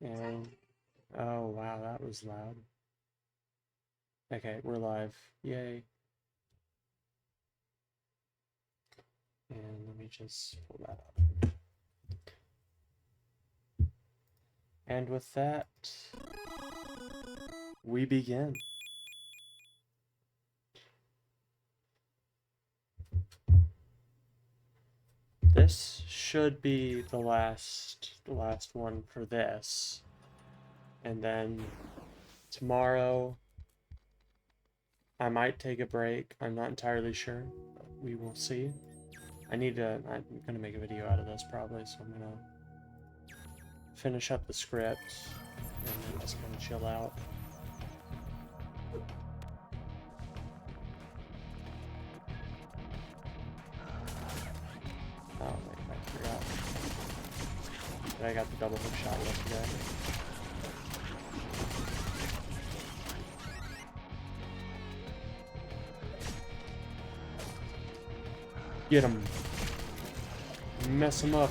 And oh wow, that was loud. Okay, we're live. Yay. And let me just pull that up. And with that, we begin. This should be the last one for this. And then tomorrow I might take a break. I'm not entirely sure. We will see. I'm gonna make a video out of this probably, so I'm gonna finish up the script and then just kind of chill out. Oh wait, I forgot. But I got the double hook shot yesterday. Get him. Mess him up.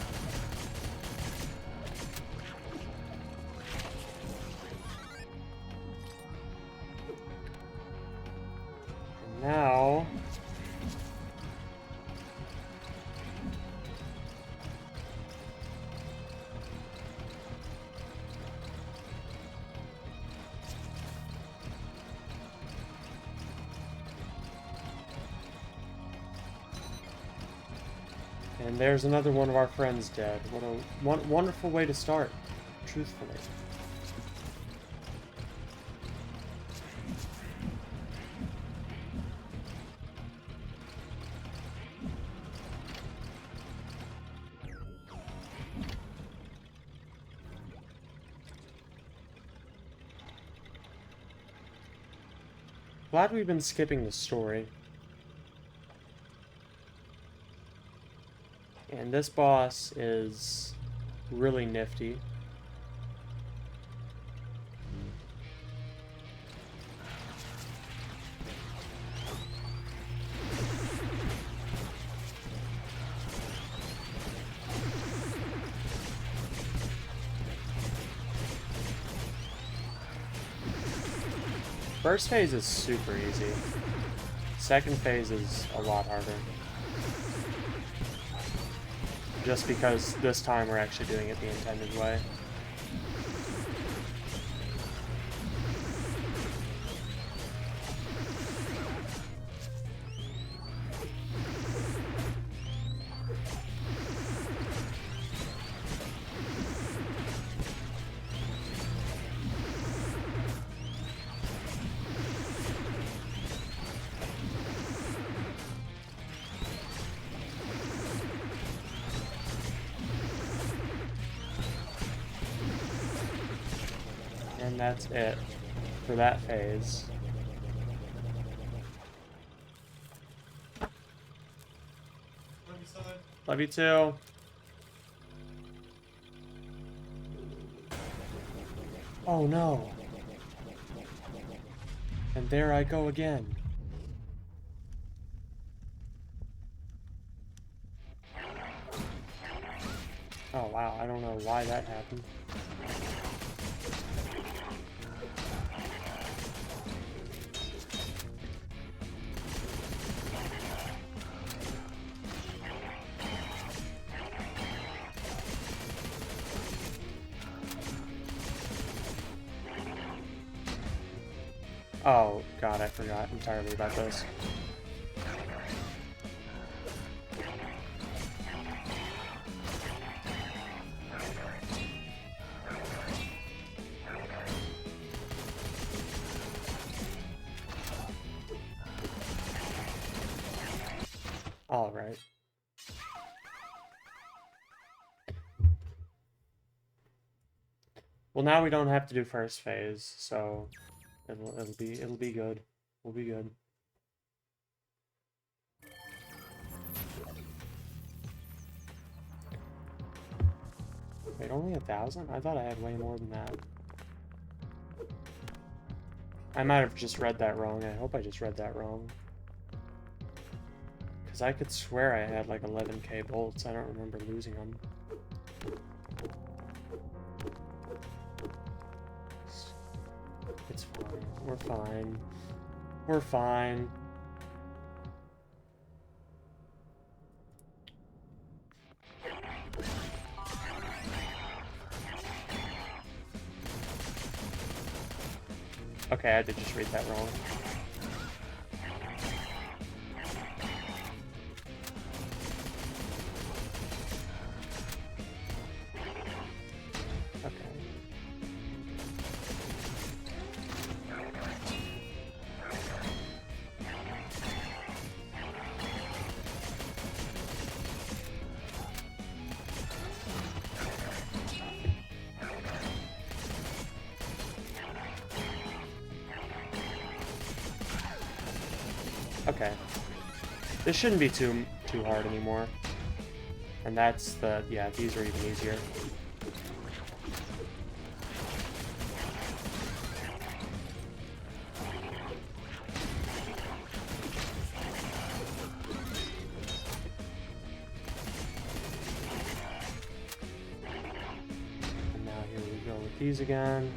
And now and there's another one of our friends dead. What a wonderful way to start, truthfully. Glad we've been skipping the story. And this boss is really nifty. First phase is super easy. Second phase is a lot harder. Just because this time we're actually doing it the intended way. And that's it for that phase. Love you, son. Love you too. Oh no. And there I go again. Oh wow, I don't know why that happened. Oh god, I forgot entirely about this. Alright. Well, now we don't have to do first phase, so it'll be good. We'll be good. Wait, only 1,000? I thought I had way more than that. I might have just read that wrong. I hope I just read that wrong. Because I could swear I had like 11k bolts. I don't remember losing them. We're fine. We're fine. Okay, I did just read that wrong. Okay. Okay. This shouldn't be too hard anymore. And that's the, yeah, these are even easier. And now here we go with these again,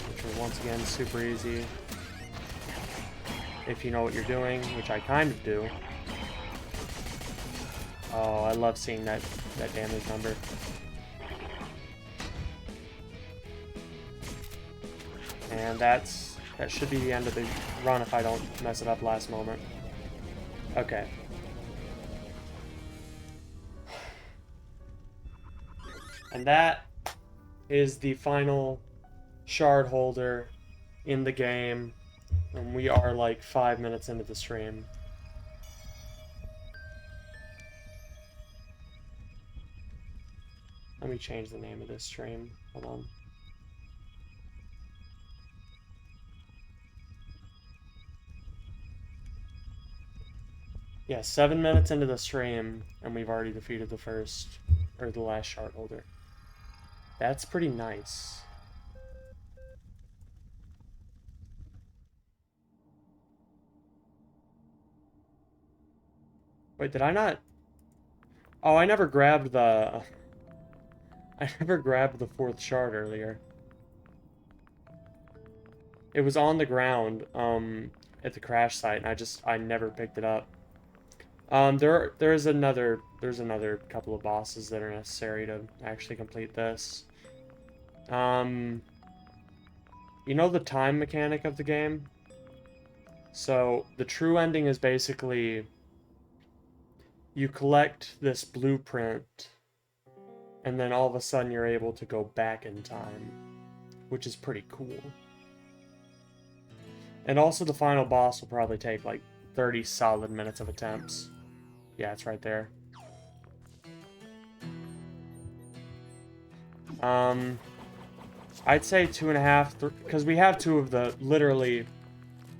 which are once again super easy. If you know what you're doing, which I kind of do. Oh, I love seeing that damage number. And that should be the end of the run if I don't mess it up last moment. Okay. And that is the final shard holder in the game. And we are like 5 minutes into the stream. Let me change the name of this stream. Hold on. Yeah, 7 minutes into the stream, and we've already defeated the first, or the last shard holder. That's pretty nice. Wait, did I not? Oh, I never grabbed the... I never grabbed the 4th shard earlier. It was on the ground, at the crash site, and I never picked it up. There's another couple of bosses that are necessary to actually complete this. You know the time mechanic of the game? So, the true ending is basically you collect this blueprint, and then all of a sudden you're able to go back in time, which is pretty cool. And also the final boss will probably take like 30 solid minutes of attempts. Yeah, it's right there. I'd say 2.5, because we have two of the, literally,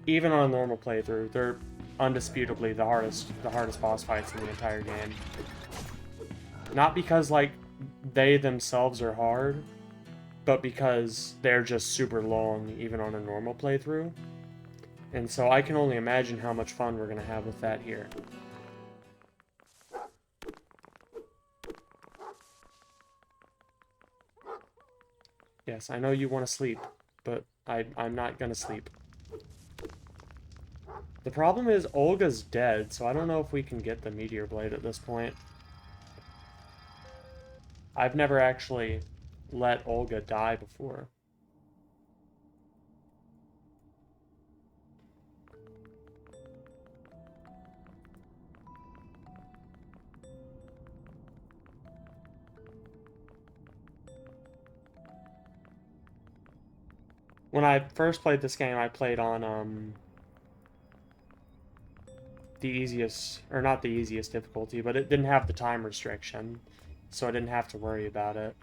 even on a normal playthrough, they're undisputably the hardest boss fights in the entire game. Not because, like, they themselves are hard, but because they're just super long, even on a normal playthrough. And so I can only imagine how much fun we're going to have with that here. Yes, I know you want to sleep, but I'm not going to sleep. The problem is Olga's dead, so I don't know if we can get the Meteor Blade at this point. I've never actually let Olga die before. When I first played this game, I played on, the easiest, or not the easiest difficulty, but it didn't have the time restriction, so I didn't have to worry about it.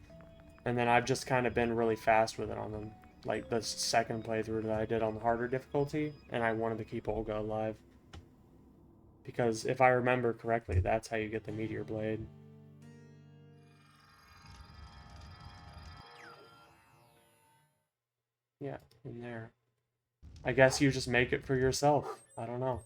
And then I've just kind of been really fast with it on them, like the second playthrough that I did on the harder difficulty, and I wanted to keep Olga alive. Because if I remember correctly, that's how you get the Meteor Blade. Yeah, in there. I guess you just make it for yourself. I don't know.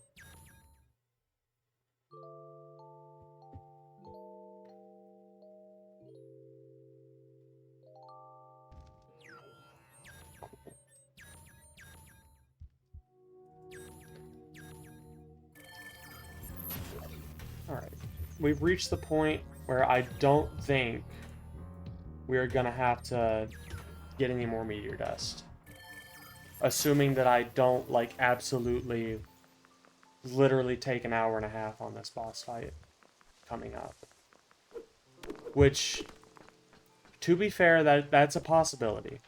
we've reached the point where I don't think we're gonna have to get any more meteor dust. Assuming that I don't, like, absolutely, literally take an hour and a half on this boss fight coming up. Which, to be fair, that's a possibility.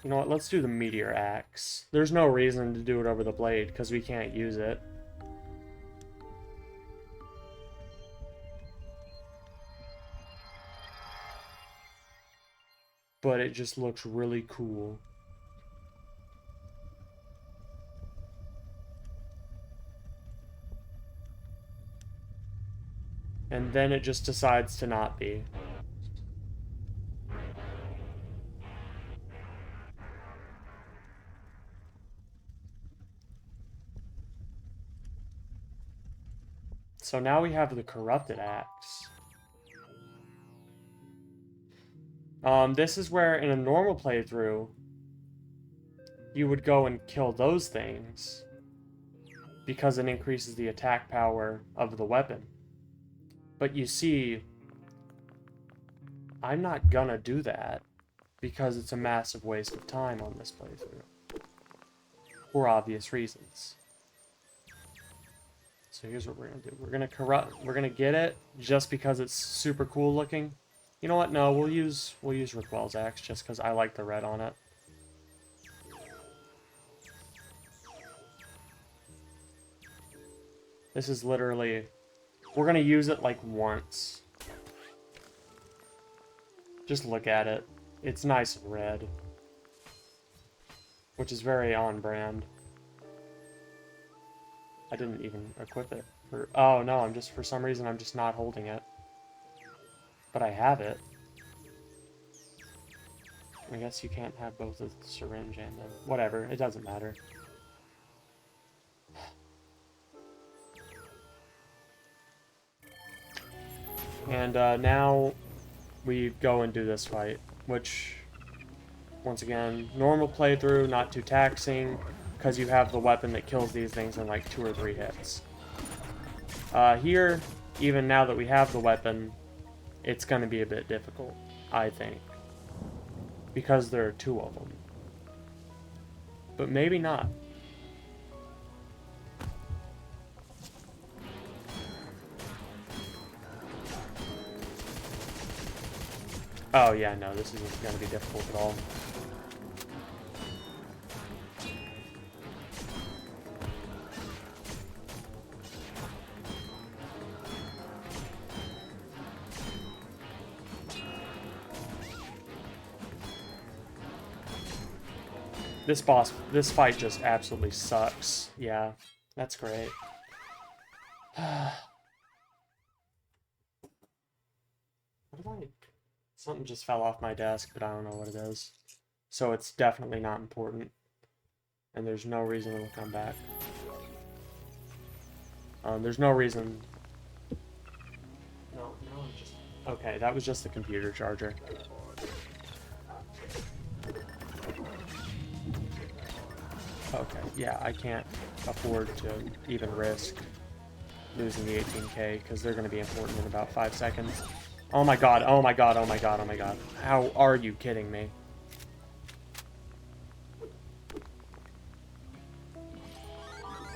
You know what, let's do the meteor axe. There's no reason to do it over the blade, because we can't use it. But it just looks really cool. And then it just decides to not be. So now we have the corrupted axe. This is where in a normal playthrough, you would go and kill those things because it increases the attack power of the weapon. But you see, I'm not gonna do that because it's a massive waste of time on this playthrough. For obvious reasons. So here's what we're gonna do. We're gonna get it just because it's super cool looking. You know what? No, we'll use Raquel's axe just because I like the red on it. This is literally... We're gonna use it like once. Just look at it. It's nice and red. Which is very on brand. I didn't even equip it. Oh no, for some reason I'm just not holding it. But I have it. I guess you can't have both the syringe and the... Whatever, it doesn't matter. And now we go and do this fight, which, once again, normal playthrough, not too taxing, because you have the weapon that kills these things in like 2 or 3 hits. Here, even now that we have the weapon, it's going to be a bit difficult, I think, because there are 2 of them. But maybe not. Oh yeah, no, this isn't going to be difficult at all. This fight just absolutely sucks. Yeah, that's great. Something just fell off my desk, but I don't know what it is. So it's definitely not important. And there's no reason it'll come back. There's no reason... No, just... Okay, that was just the computer charger. Okay, yeah, I can't afford to even risk losing the 18K, because they're going to be important in about 5 seconds. Oh my god, oh my god, oh my god, oh my god. How are you kidding me?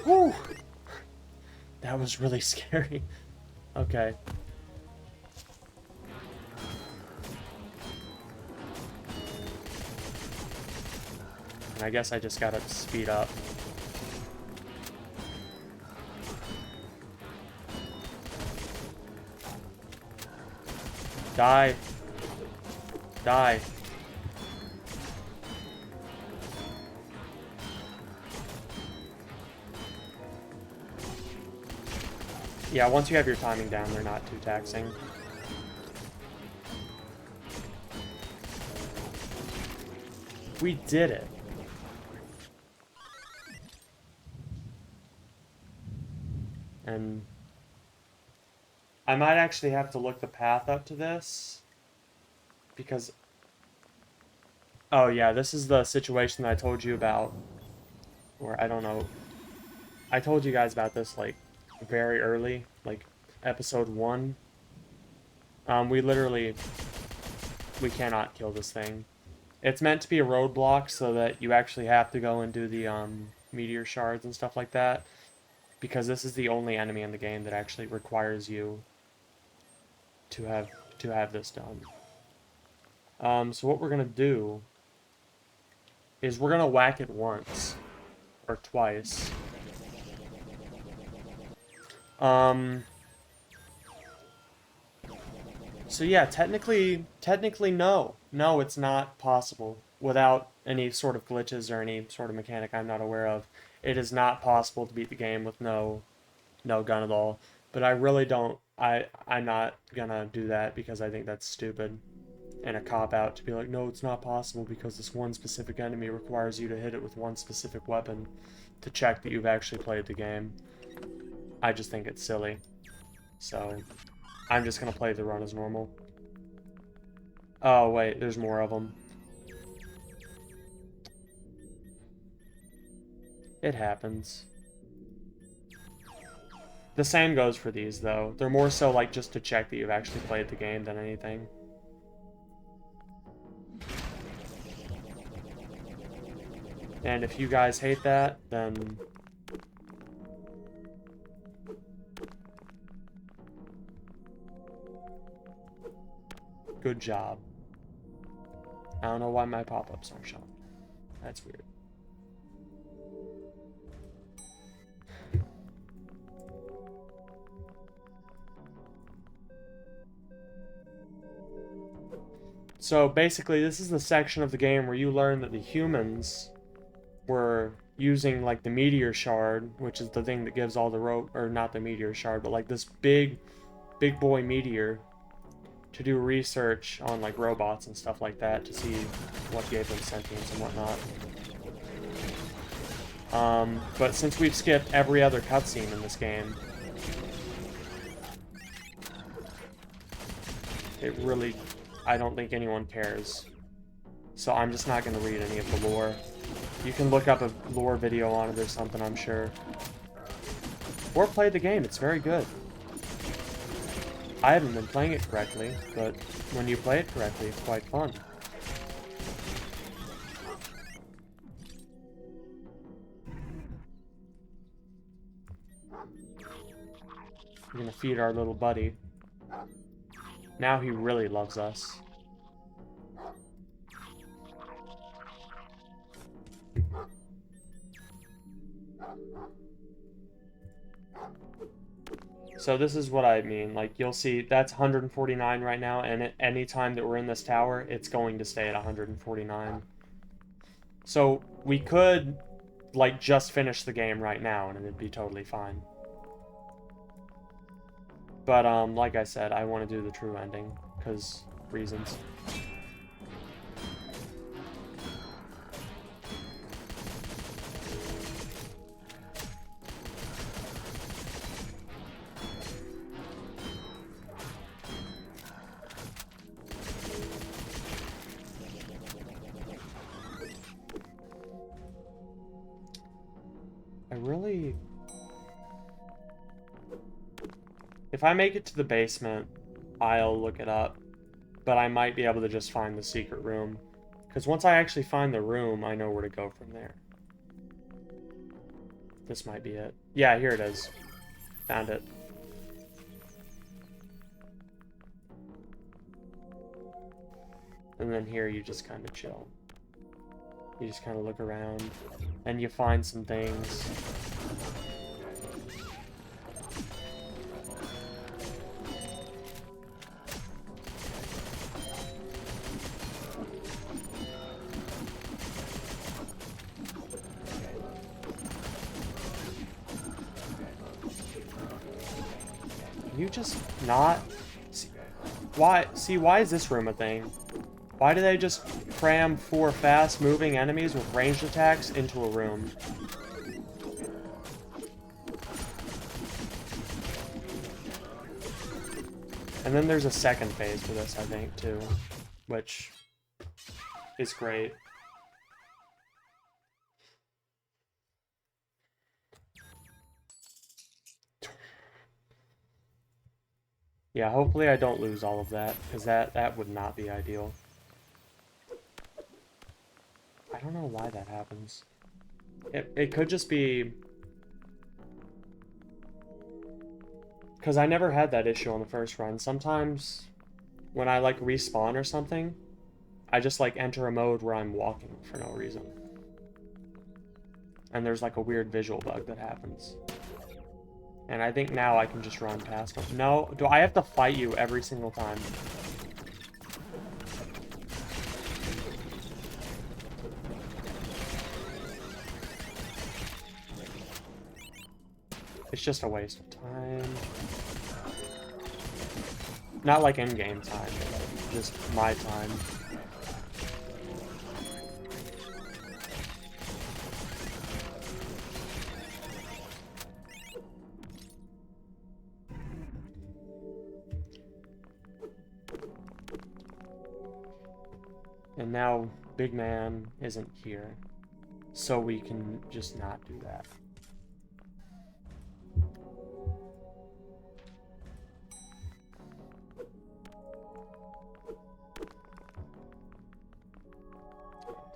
Whew! That was really scary. Okay. And I guess I just gotta speed up. Die. Die. Yeah, once you have your timing down, they're not too taxing. We did it. And I might actually have to look the path up to this, because Oh yeah, this is the situation that I told you about. Or I don't know. I told you guys about this like very early, like episode 1. We literally we cannot kill this thing. It's meant to be a roadblock so that you actually have to go and do the meteor shards and stuff like that, because this is the only enemy in the game that actually requires you to have this done. So what we're gonna do is we're gonna whack it once or twice. Um, so yeah, technically no, it's not possible without any sort of glitches or any sort of mechanic I'm not aware of. It is not possible to beat the game with no gun at all. But I really don't. I'm not gonna do that because I think that's stupid and a cop out to be like, no, it's not possible because this one specific enemy requires you to hit it with one specific weapon to check that you've actually played the game. I just think it's silly. So I'm just gonna play the run as normal. Oh wait, there's more of them. It happens. The same goes for these though. They're more so like just to check that you've actually played the game than anything. And if you guys hate that, then good job. I don't know why my pop-ups aren't showing. That's weird. So basically, this is the section of the game where you learn that the humans were using like the meteor shard, which is the thing that gives all the rope, or not the meteor shard, but like this big boy meteor to do research on like robots and stuff like that to see what gave them sentience and whatnot. But since we've skipped every other cutscene in this game, it really, I don't think anyone cares. So I'm just not going to read any of the lore. You can look up a lore video on it or something, I'm sure. Or play the game, it's very good. I haven't been playing it correctly, but when you play it correctly, it's quite fun. We're gonna feed our little buddy. Now he really loves us. So this is what I mean. Like, you'll see that's 149 right now, and at any time that we're in this tower, it's going to stay at 149. So we could, like, just finish the game right now, and it'd be totally fine. But, like I said, I want to do the true ending, because reasons. I really... If I make it to the basement, I'll look it up. But I might be able to just find the secret room. Because once I actually find the room, I know where to go from there. This might be it. Yeah, here it is. Found it. And then here you just kind of chill. You just kind of look around. And you find some things. Can you just not... why is this room a thing? Why do they just cram 4 fast-moving enemies with ranged attacks into a room? And then there's a second phase for this, I think, too. Which... is great. Yeah, hopefully I don't lose all of that, because that would not be ideal. I don't know why that happens. It could just be... Because I never had that issue on the first run. Sometimes when I, like, respawn or something, I just, like, enter a mode where I'm walking for no reason. And there's, like, a weird visual bug that happens. And I think now I can just run past them. No, do I have to fight you every single time? It's just a waste of time. Not like in-game time, but just my time. And now Big Man isn't here, so we can just not do that.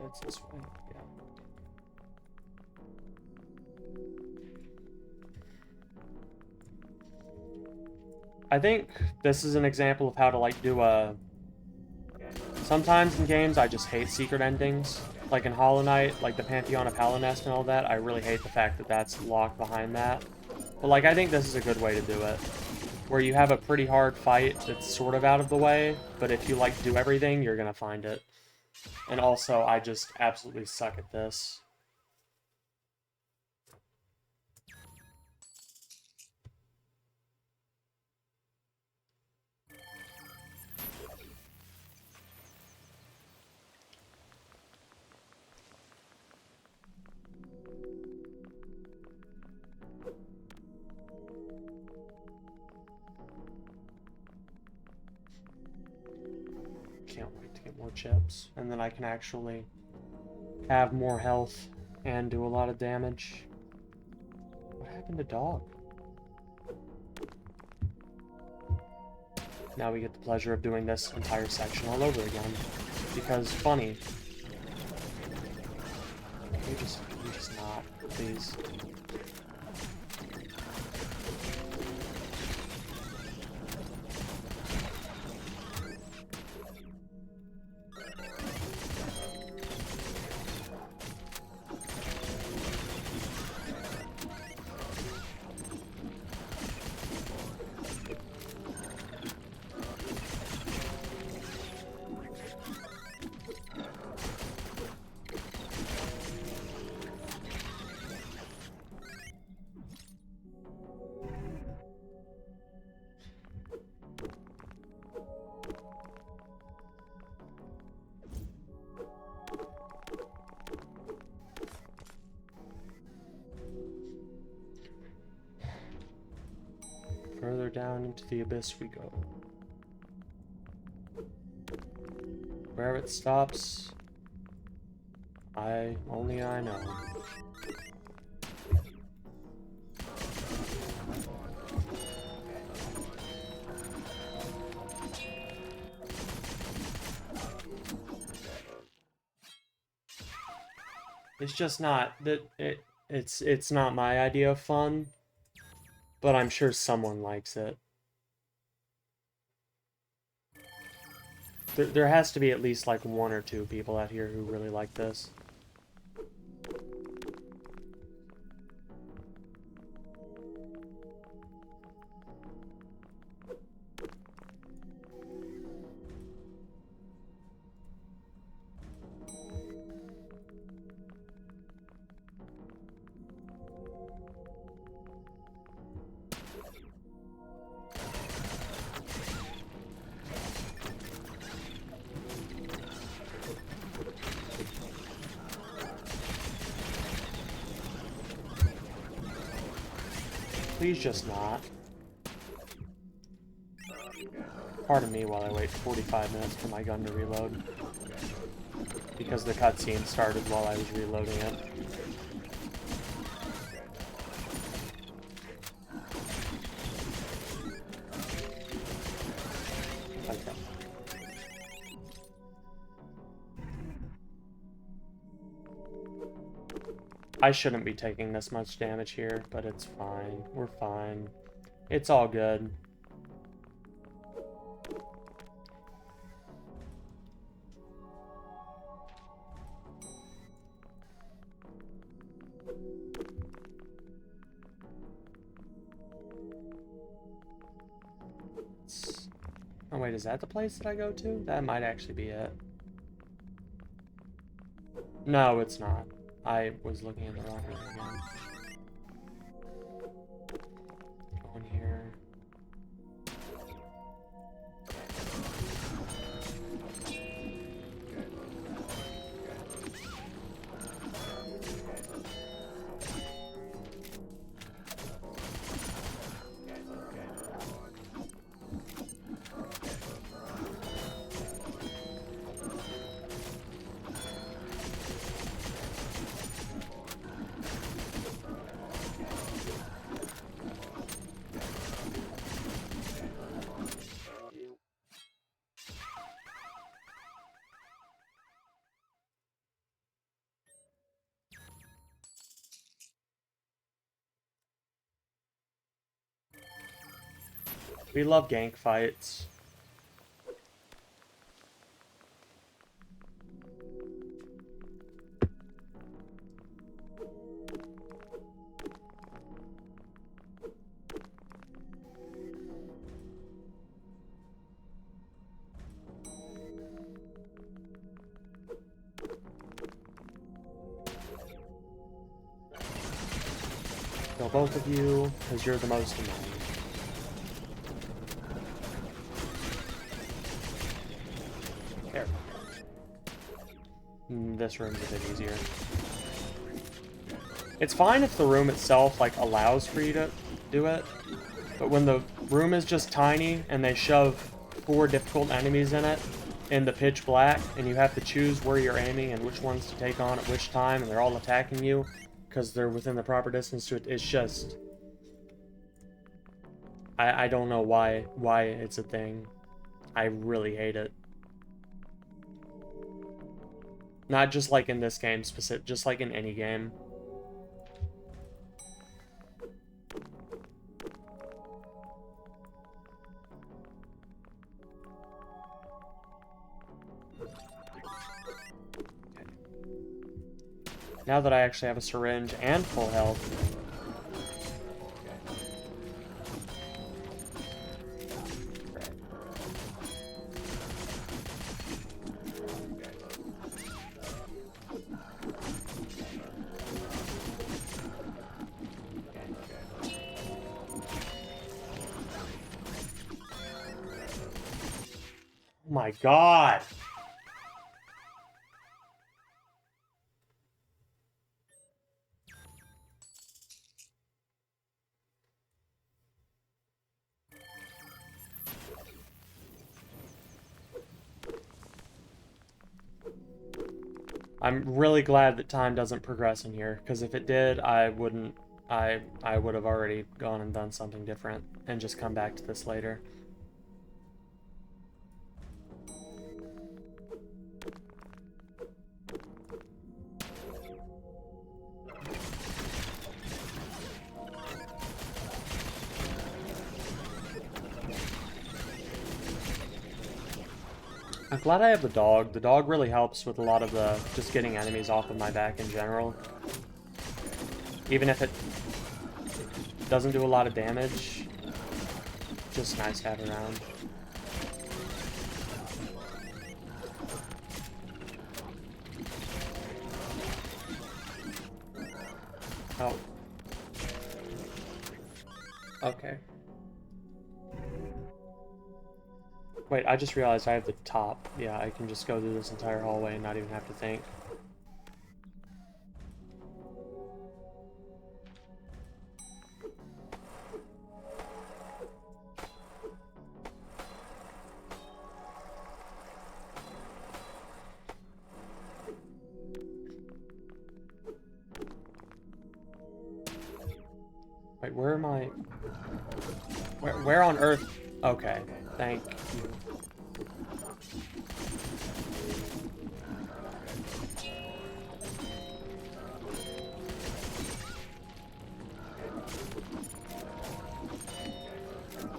That's this way, yeah. I think this is an example of how to, like, do a... Sometimes in games, I just hate secret endings. Like in Hollow Knight, like the Pantheon of Hallownest and all that, I really hate the fact that that's locked behind that. But, like, I think this is a good way to do it. Where you have a pretty hard fight that's sort of out of the way, but if you, like, do everything, you're gonna find it. And also, I just absolutely suck at this. Can't wait to get more chips. And then I can actually have more health and do a lot of damage. What happened to Dog? Now we get the pleasure of doing this entire section all over again. Because funny. You just not, please. Further down into the abyss we go. Where it stops, only I know. It's just not that it's not my idea of fun, but I'm sure someone likes it. There has to be at least like one or two people out here who really like this. Please just not. Pardon me while I wait 45 minutes for my gun to reload. because the cutscene started while I was reloading it. Okay. I shouldn't be taking this much damage here, but it's fine. We're fine. It's all good. Oh wait, is that the place that I go to? That might actually be it. No, it's not. I was looking at the wrong one again. Go in here. We love gank fights. Kill both of you, because you're the most annoying. There. This room's a bit easier. It's fine if the room itself, like, allows for you to do it, but when the room is just tiny and they shove 4 difficult enemies in it in the pitch black, and you have to choose where you're aiming and which ones to take on at which time, and they're all attacking you because they're within the proper distance to it, it's just... I don't know why it's a thing. I really hate it. Not just like in this game specific, just like in any game. Now that I actually have a syringe and full health. Oh my god! I'm really glad that time doesn't progress in here, because if it did, I wouldn't... I would have already gone and done something different, and just come back to this later. I'm glad I have the dog. The dog really helps with a lot of the just getting enemies off of my back in general. Even if it doesn't do a lot of damage, just nice to have around. Oh. Okay. Wait, I just realized I have the top. Yeah, I can just go through this entire hallway and not even have to think. Wait, where am I? Where on earth? Okay, thank you.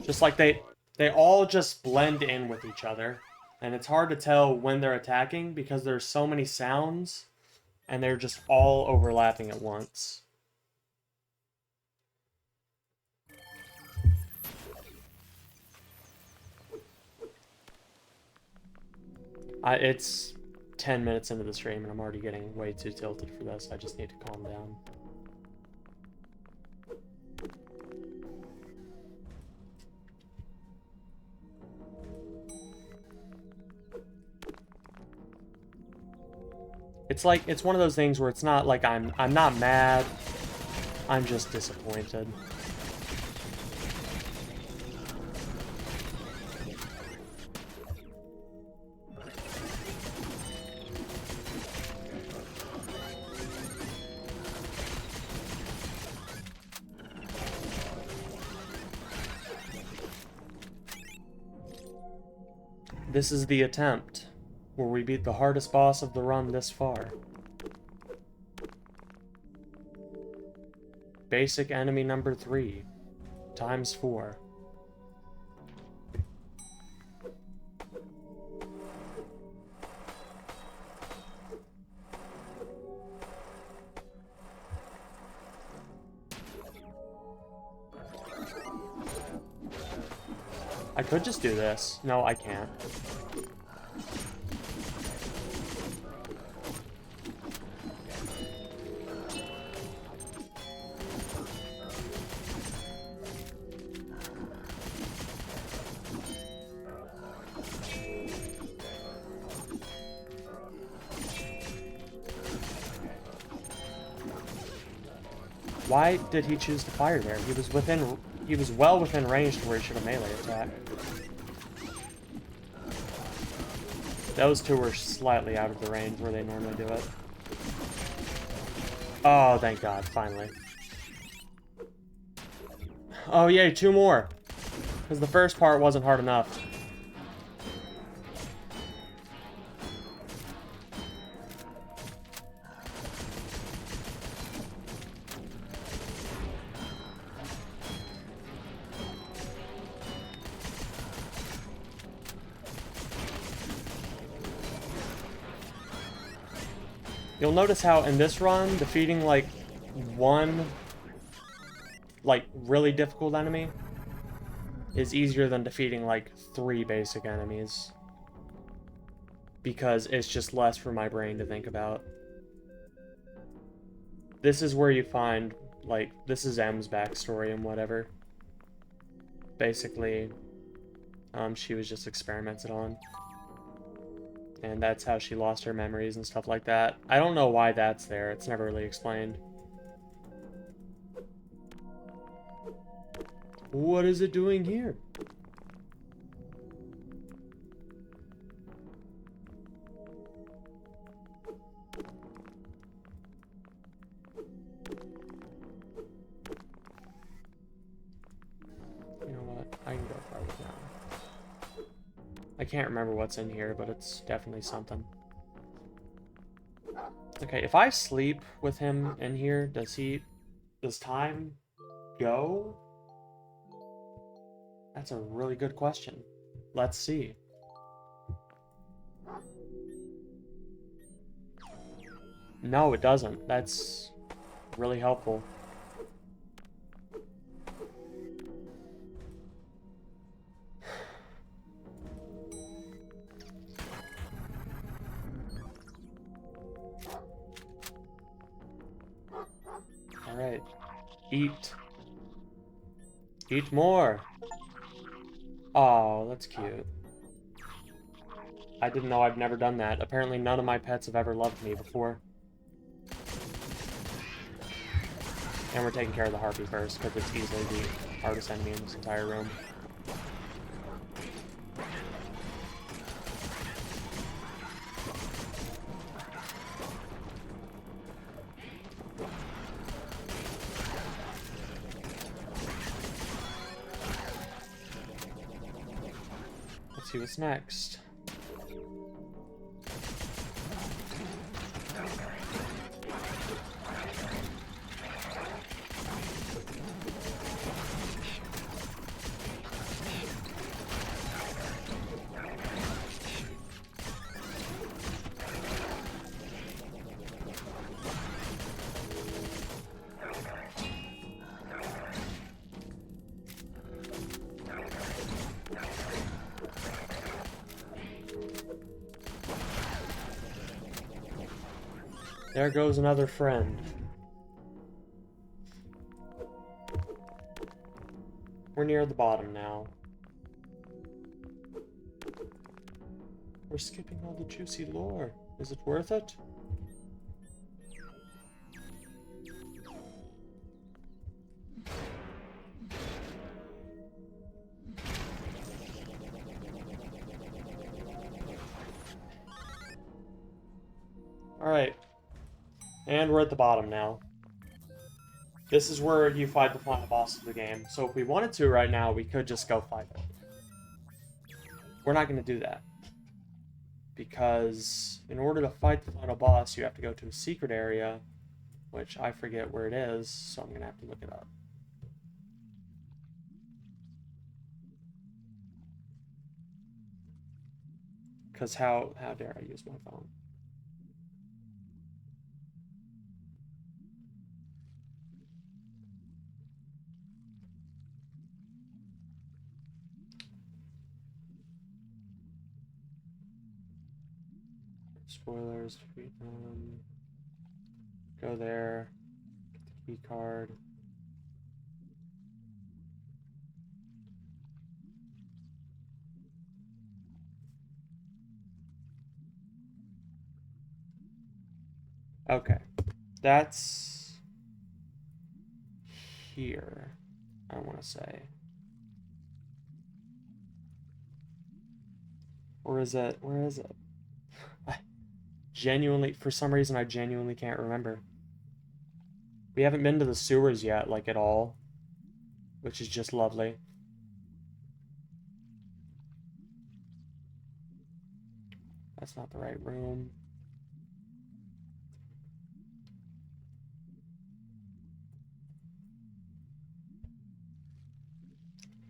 Just like they all just blend in with each other. And it's hard to tell when they're attacking because there's so many sounds and they're just all overlapping at once. It's 10 minutes into the stream and I'm already getting way too tilted for this. I just need to calm down. It's like, it's one of those things where it's not like I'm not mad. I'm just disappointed. This is the attempt, where we beat the hardest boss of the run this far. Basic enemy number 3, times 4. I could just do this. No, I can't. Why did he choose to fire there? He was well within range to where he should have melee attack. Those two were slightly out of the range where they normally do it. Oh, thank God, finally. Oh yay, 2 more. Because the first part wasn't hard enough. You'll notice how in this run, defeating like one really difficult enemy is easier than defeating like 3 basic enemies. Because it's just less for my brain to think about. This is where you find, like, this is M's backstory and whatever. Basically, she was just experimented on. And that's how she lost her memories and stuff like that. I don't know why that's there. It's never really explained. What is it doing here? You know what? I can go farther down. I can't remember what's in here, but it's definitely something. Okay, if I sleep with him in here, does time go? That's a really good question. Let's see. No, it doesn't. That's really helpful. Alright. Eat. Eat more. Oh, that's cute. I didn't know I've never done that. Apparently none of my pets have ever loved me before. And we're taking care of the harpy first, because it's easily the hardest enemy in this entire room. See what's next. There goes another friend. We're near the bottom now. We're skipping all the juicy lore. Is it worth it? Alright. And we're at the bottom now. This is where you fight the final boss of the game. So if we wanted to right now, we could just go fight it. We're not going to do that. Because in order to fight the final boss, you have to go to a secret area, which I forget where it is, so I'm going to have to look it up. Because how dare I use my phone? Spoilers. Go there. Get the key card. Okay. That's here, I want to say. Or is it? Where is it? Genuinely, for some reason, I genuinely can't remember. We haven't been to the sewers yet, like, at all. Which is just lovely. That's not the right room.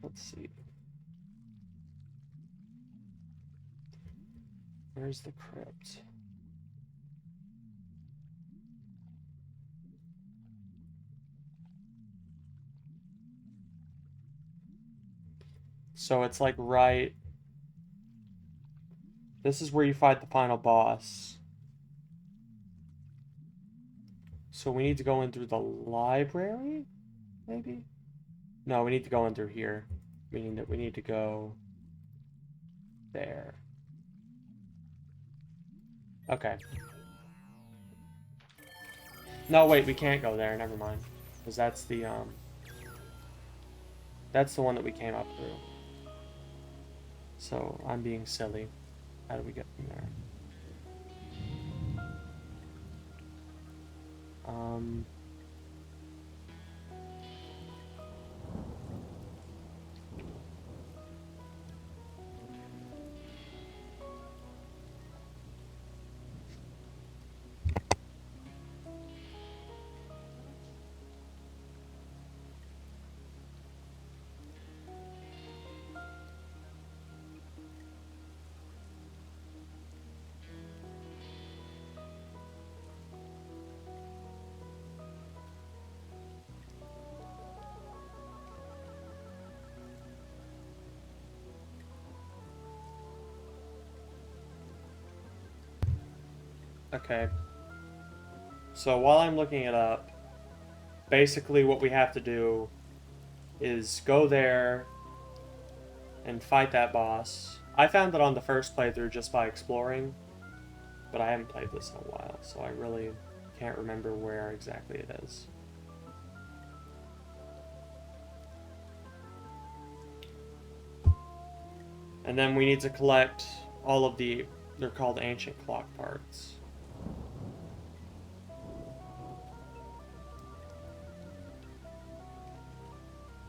Let's see. Where's the crypt? So it's like right... This is where you fight the final boss. So we need to go in through the library? Maybe? No, we need to go in through here. Meaning that we need to go... there. Okay. No, wait, we can't go there. Never mind. Because that's the, that's the one that we came up through. So, I'm being silly. How do we get from there? Okay. So while I'm looking it up, basically what we have to do is go there and fight that boss. I found it on the first playthrough just by exploring, but I haven't played this in a while, so I really can't remember where exactly it is. And then we need to collect all of the, they're called ancient clock parts.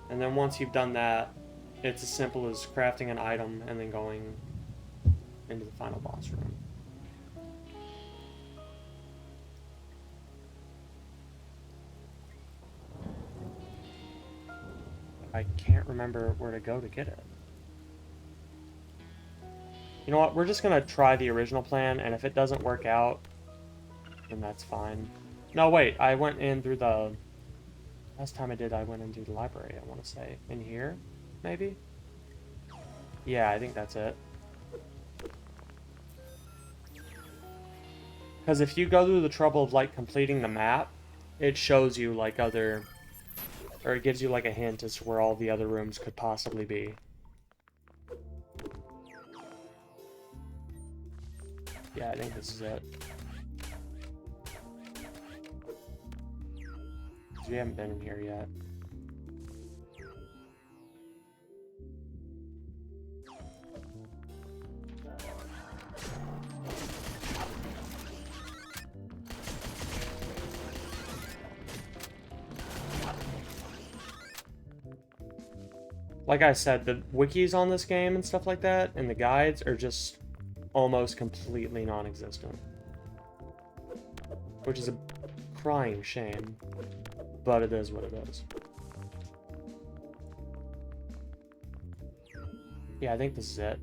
And then once you've done that, It's as simple as crafting an item and then going into the final boss room. I can't remember where to go to get it. You know what? We're just gonna try the original plan, and if it doesn't work out, then that's fine. No, wait. I went in through the... Last time I did, I went into the library, I want to say. In here? Maybe? Yeah, I think that's it. Because if you go through the trouble of, like, completing the map, it shows you, like, other... Or it gives you, like, a hint as to where all the other rooms could possibly be. Yeah, I think this is it. We haven't been in here yet. Like I said, the wikis on this game and stuff like that, and the guides are just almost completely non-existent. Which is a crying shame, but it is what it is. Yeah, I think this is it.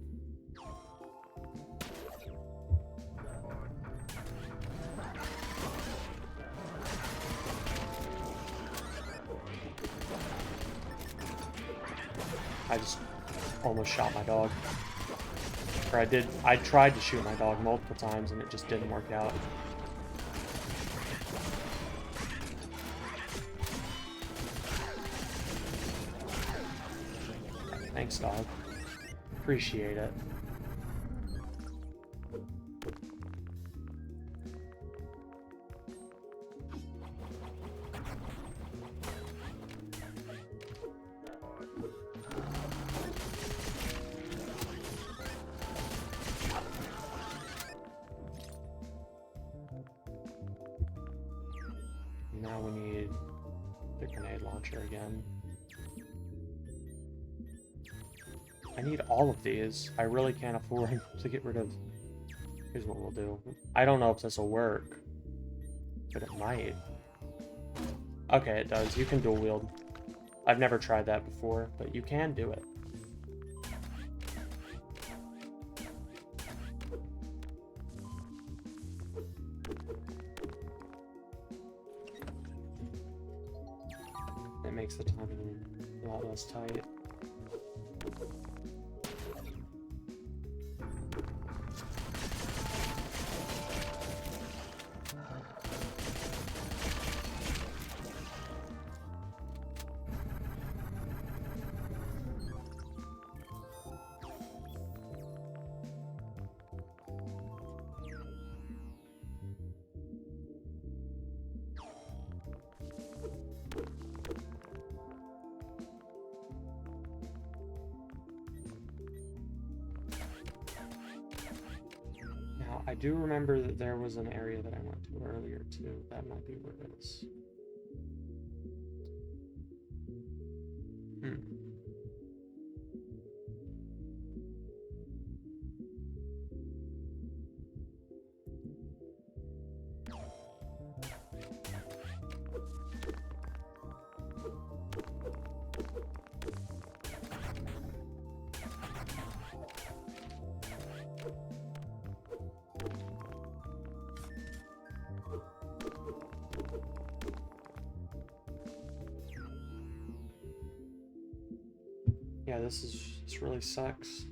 I just almost shot my dog. Or I tried to shoot my dog multiple times and it just didn't work out. Thanks, dog. Appreciate it. Now we need the grenade launcher again. I need all of these. I really can't afford to get rid of... Here's what we'll do. I don't know if this will work, but it might. Okay, it does. You can dual wield. I've never tried that before, but you can do it. It makes the timing a lot less tight. I do remember that there was an area that I went to earlier too. That might be where it is. Yeah, this really sucks.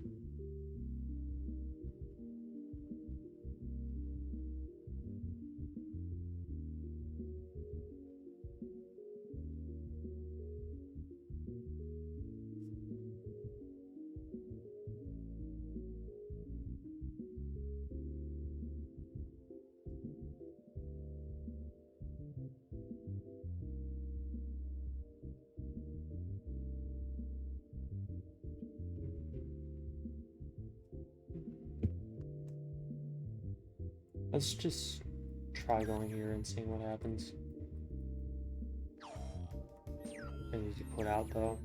Let's just try going here and seeing what happens. I need to quit out though.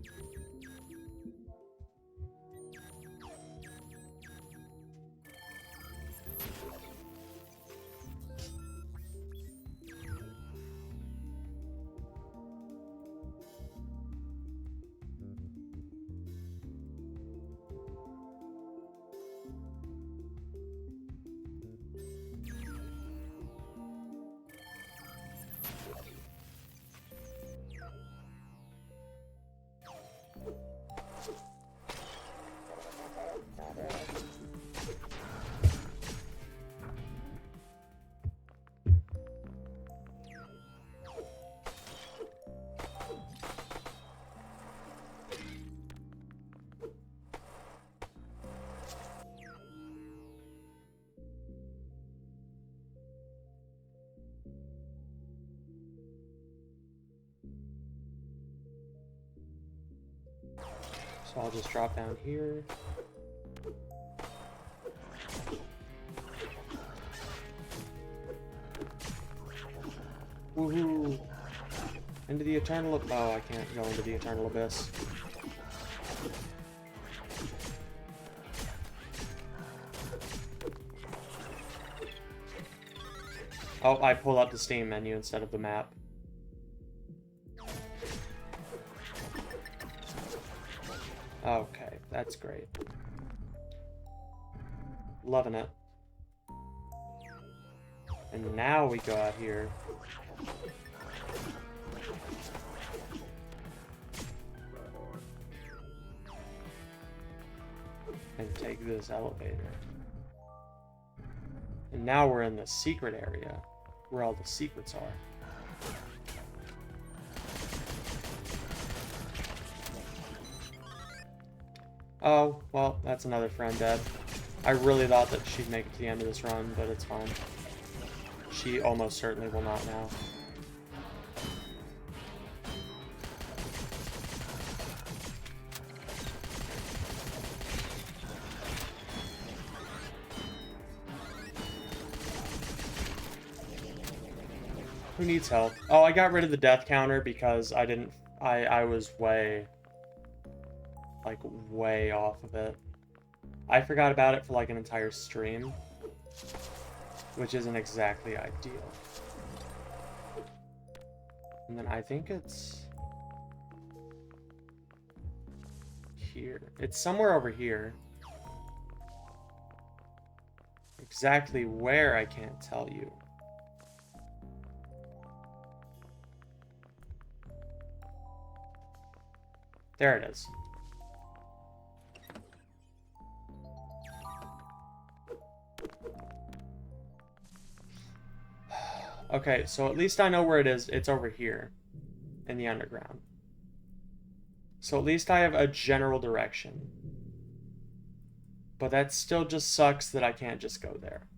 So I'll just drop down here. Woohoo! Into the eternal... Oh, I can't go into the eternal abyss. Oh, I pulled up the Steam menu instead of the map. Okay, that's great. Loving it. And now we go out here. And take this elevator. And now we're in the secret area, where all the secrets are. Oh, well, that's another friend dead. I really thought that she'd make it to the end of this run, but it's fine. She almost certainly will not now. Who needs help? Oh, I got rid of the death counter because I was way off of it. I forgot about it for like an entire stream, which isn't exactly ideal. And then I think it's here. It's somewhere over here. Exactly where, I can't tell you. There it is. Okay, so at least I know where it is. It's over here in the underground. So at least I have a general direction. But that still just sucks that I can't just go there.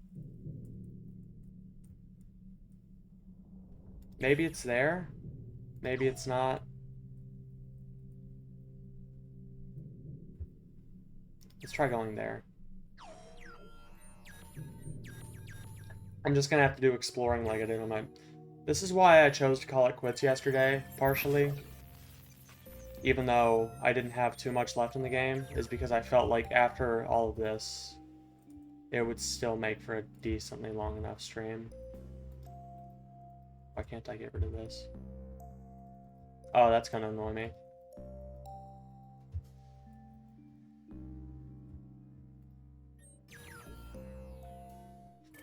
Maybe it's there. Maybe it's not. Let's try going there. I'm just gonna have to do exploring like I did on my... This is why I chose to call it quits yesterday, partially. Even though I didn't have too much left in the game, is because I felt like after all of this, it would still make for a decently long enough stream. Why can't I get rid of this? Oh, that's gonna annoy me.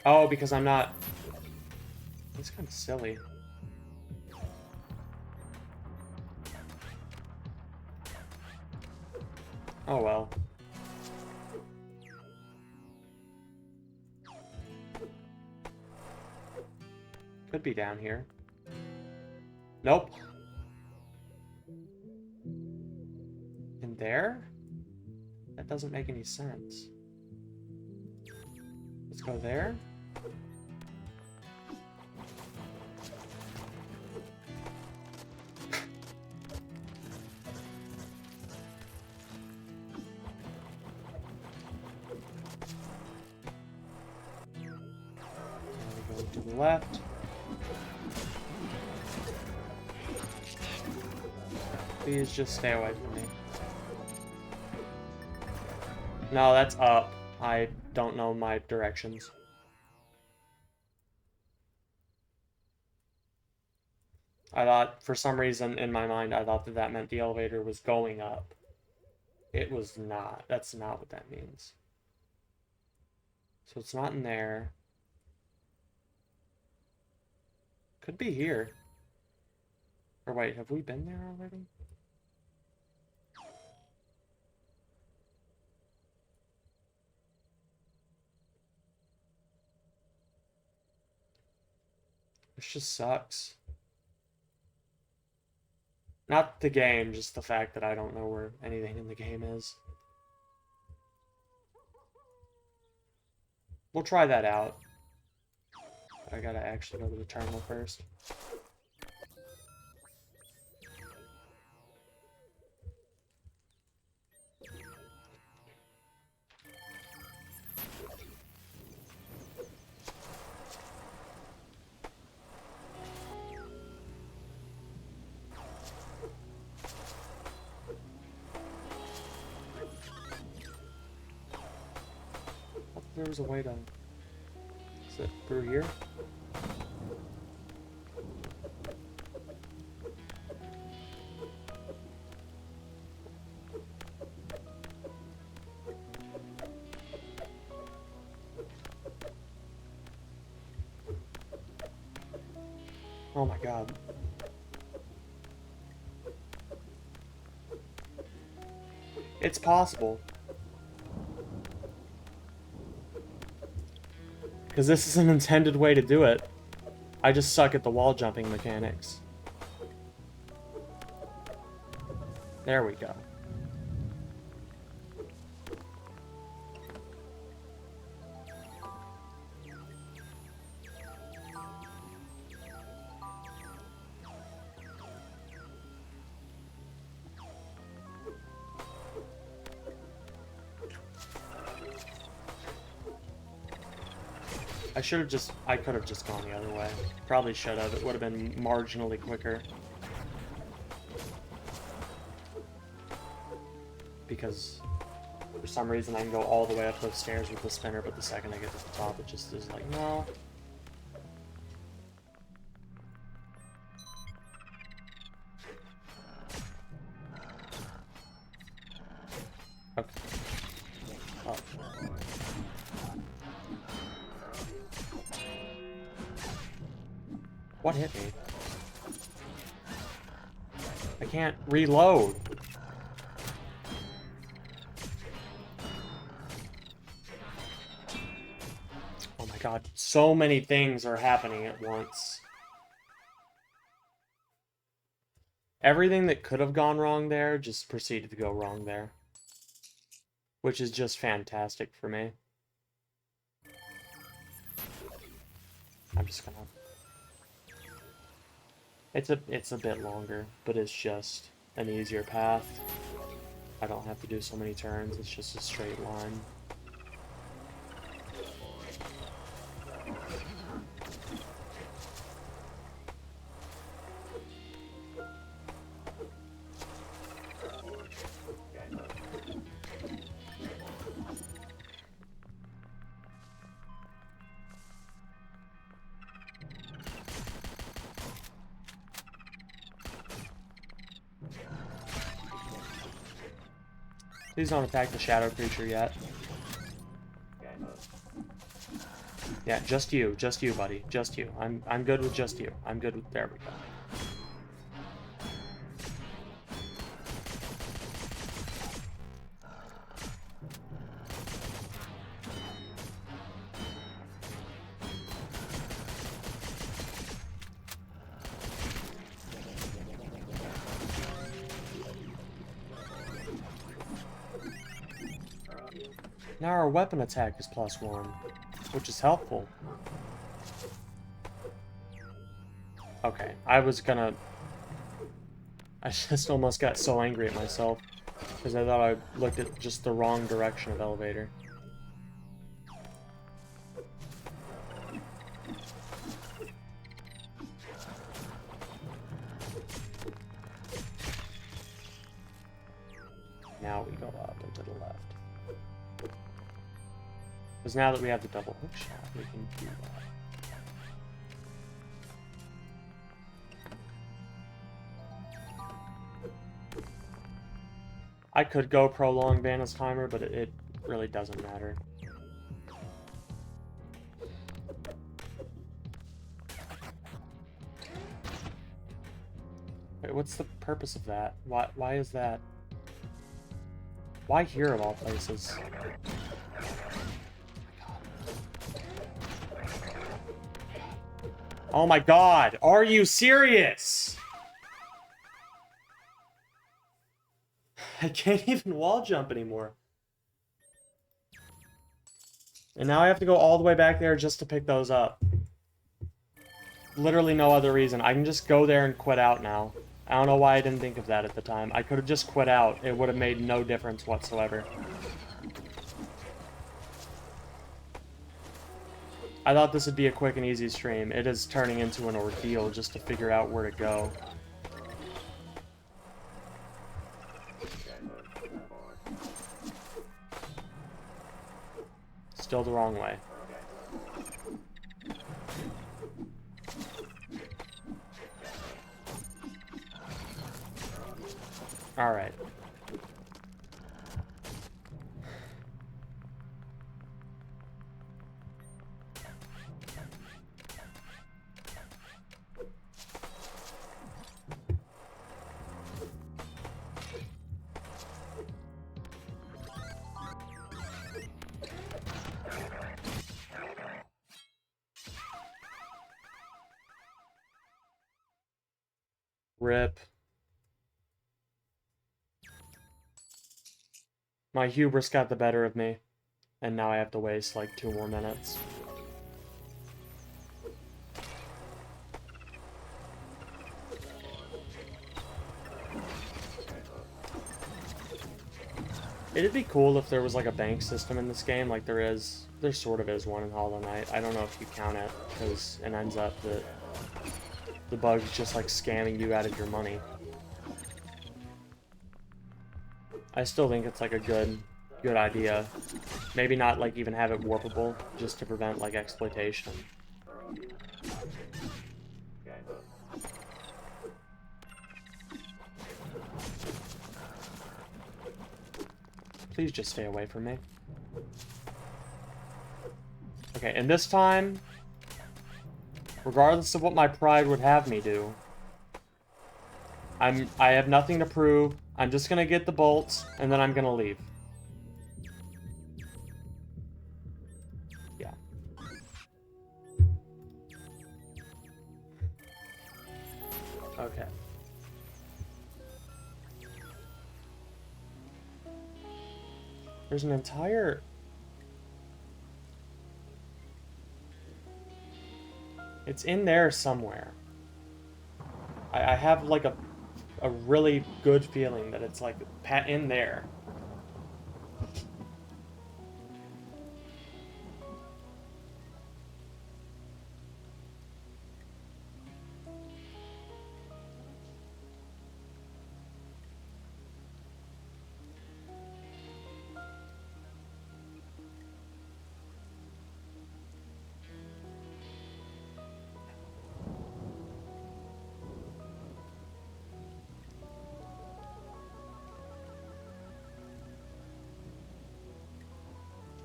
Oh, because I'm not... That's kind of silly. Oh well. Could be down here. Nope. In there? That doesn't make any sense. Let's go there. To the left. Please just stay away from me. No, that's up. I don't know my directions. I thought, for some reason in my mind, I thought that that meant the elevator was going up. It was not. That's not what that means. So it's not in there. Could be here. Or wait, have we been there already? This just sucks. Not the game, just the fact that I don't know where anything in the game is. We'll try that out. But I gotta actually go to the terminal first. there was a way to... Is it through here? Oh my god. It's possible. Because this is an intended way to do it. I just suck at the wall jumping mechanics. There we go. I could have just gone the other way. Probably should have. It would have been marginally quicker. Because for some reason I can go all the way up those stairs with the spinner, but the second I get to the top, it just is like, no. Okay. Oh. What hit me? I can't reload. Oh my god, so many things are happening at once. Everything that could have gone wrong there just proceeded to go wrong there. Which is just fantastic for me. I'm just gonna... It's a bit longer, but it's just an easier path. I don't have to do so many turns, it's just a straight line. Please don't attack the shadow creature yet. Yeah, just you, buddy, just you. I'm good with just you. I'm good with... There we go. Now our weapon attack is +1, which is helpful. Okay, I just almost got so angry at myself, because I thought I looked at just the wrong direction of elevator. Now we go up and to the left. Because now that we have the double hook shot, we can do that. I could go prolong Vanna's timer, but it really doesn't matter. Wait, what's the purpose of that? Why is that? Why here of all places? Oh my god, are you serious? I can't even wall jump anymore. And now I have to go all the way back there just to pick those up. Literally no other reason. I can just go there and quit out now. I don't know why I didn't think of that at the time. I could have just quit out. It would have made no difference whatsoever. I thought this would be a quick and easy stream. It is turning into an ordeal just to figure out where to go. Still the wrong way. Alright. Rip. My hubris got the better of me, and now I have to waste like 2 more minutes. It'd be cool if there was like a bank system in this game, like there sort of is one in Hollow Knight. I don't know if you count it, because it ends up that the bug's just like scamming you out of your money. I still think it's like a good idea. Maybe not like even have it warpable, just to prevent like exploitation. Please just stay away from me. Okay, and this time, regardless of what my pride would have me do, I have nothing to prove. I'm just gonna get the bolts, and then I'm gonna leave. Yeah. Okay. There's an entire... It's in there somewhere. I have like a really good feeling that it's like in there.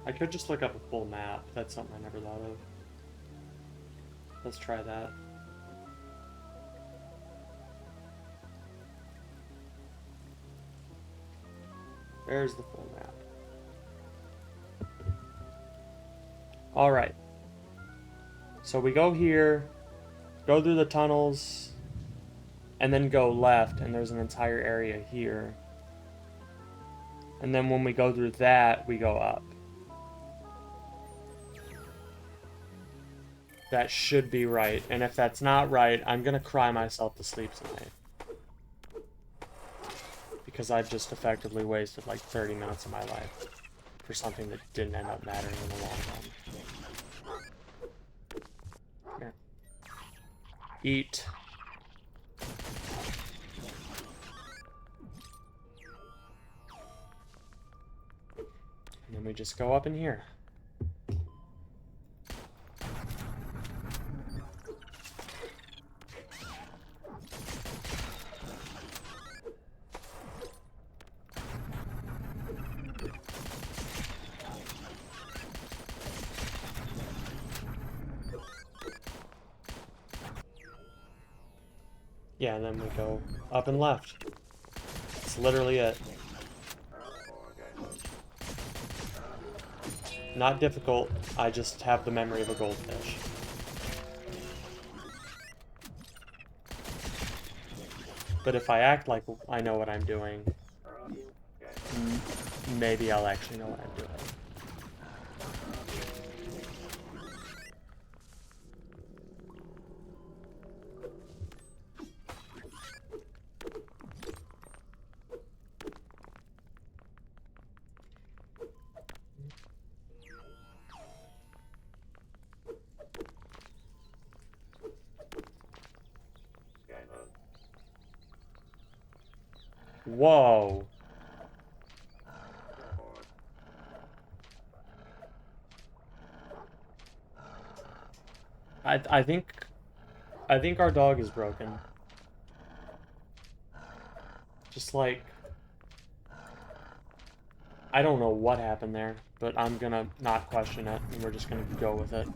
I could just look up a full map. That's something I never thought of. Let's try that. There's the full map. Alright. So we go here, go through the tunnels, and then go left, and there's an entire area here. And then when we go through that, we go up. That should be right. And if that's not right, I'm gonna cry myself to sleep tonight. Because I've just effectively wasted like 30 minutes of my life for something that didn't end up mattering in the long run. Here. Eat. And then we just go up in here. Yeah, and then we go up and left. That's literally it. Not difficult, I just have the memory of a goldfish. But if I act like I know what I'm doing, maybe I'll actually know what I'm doing. Whoa. I think our dog is broken. Just like, I don't know what happened there, but I'm gonna not question it, and we're just gonna go with it.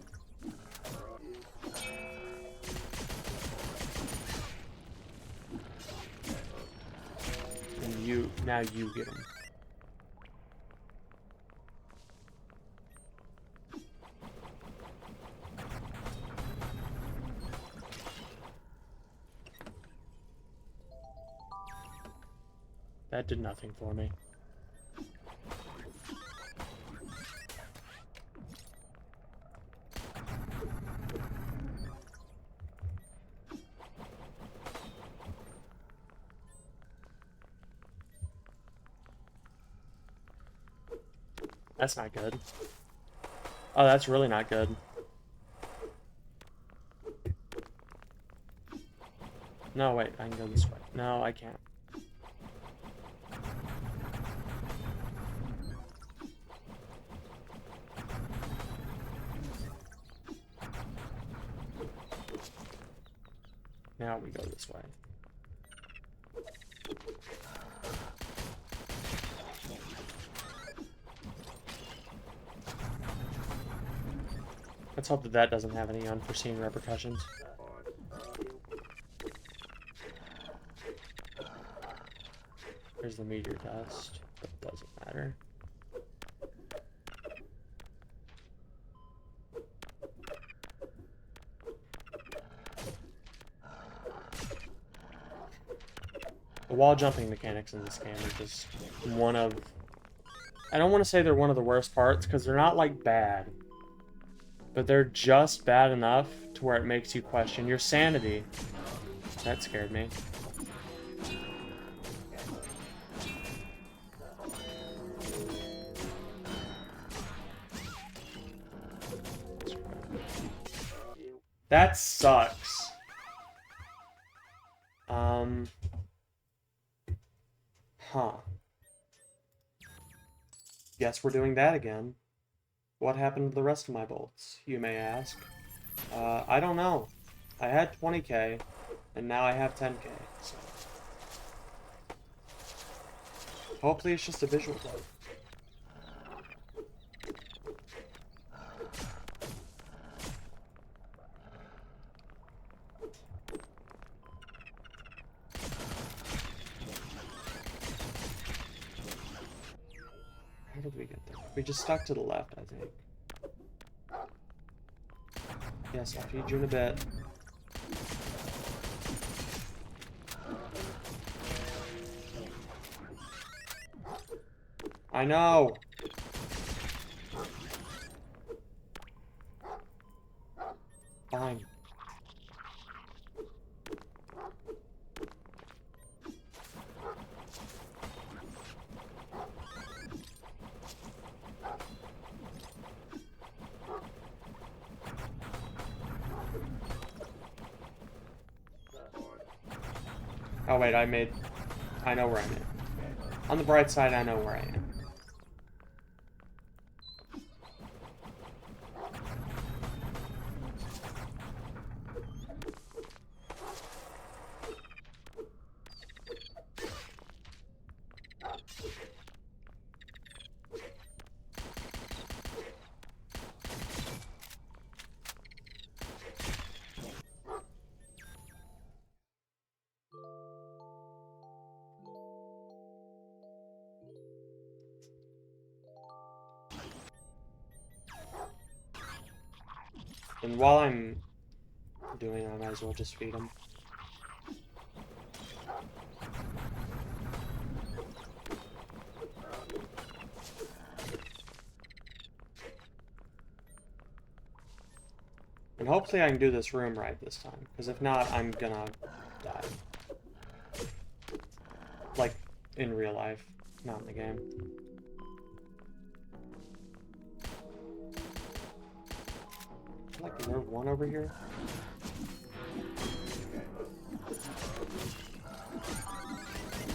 And now you get him. That did nothing for me. That's not good. Oh, that's really not good. No, wait, I can go this way. No, I can't. Now we go this way. Let's hope that that doesn't have any unforeseen repercussions. There's the meteor dust, but it doesn't matter. The wall jumping mechanics in this game are just one of... I don't want to say they're one of the worst parts, because they're not, like, bad. But they're just bad enough to where it makes you question your sanity. That scared me. That sucks. Huh. Guess we're doing that again. What happened to the rest of my bolts, you may ask? I don't know. I had 20k, and now I have 10k, so... Hopefully it's just a visual bug. How did we get there? We just stuck to the left, I think. Yes, I'll feed you in a bit. I know! Fine. Oh wait, I know where I'm at. On the bright side, I know where I am. And while I'm doing it, I might as well just feed him. And hopefully I can do this room right this time, because if not, I'm gonna die. Like, in real life, not in the game. Like, is there one over here?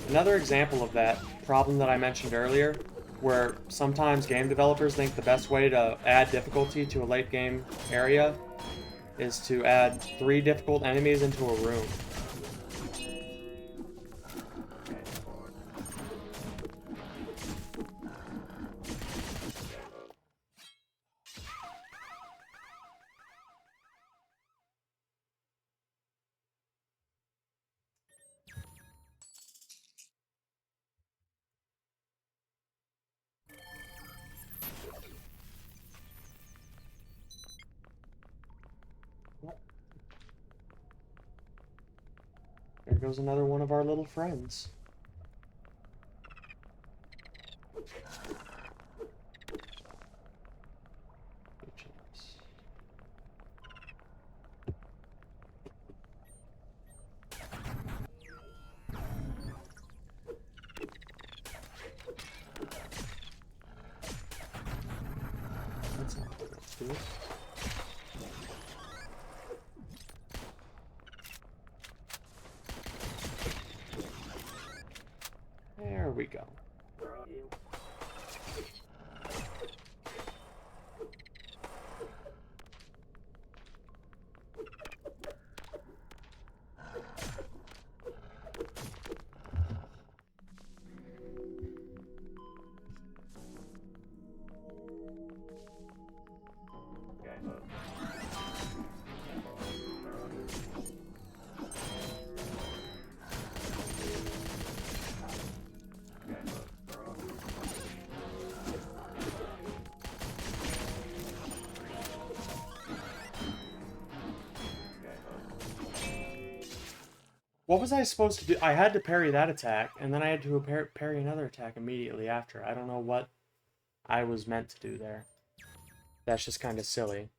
Another example of that problem that I mentioned earlier, where sometimes game developers think the best way to add difficulty to a late game area is to add 3 difficult enemies into a room. There goes another one of our little friends. That's not what let's do. There we go. What was I supposed to do? I had to parry that attack, and then I had to parry another attack immediately after. I don't know what I was meant to do there. That's just kind of silly.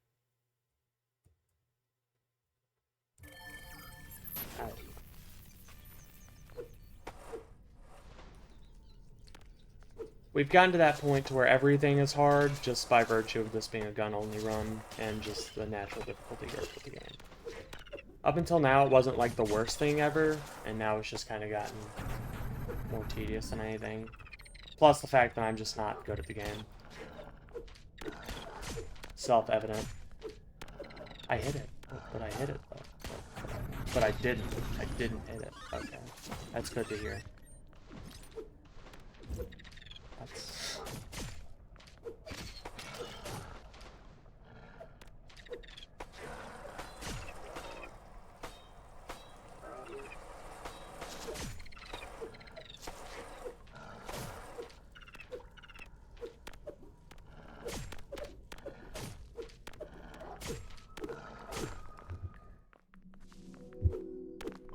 We've gotten to that point to where everything is hard just by virtue of this being a gun-only run and just the natural difficulty goes with the game. Up until now, it wasn't like the worst thing ever, and now it's just kind of gotten more tedious than anything. Plus the fact that I'm just not good at the game. Self-evident. I hit it, but I hit it though. But I didn't. I didn't hit it. Okay, that's good to hear. That's...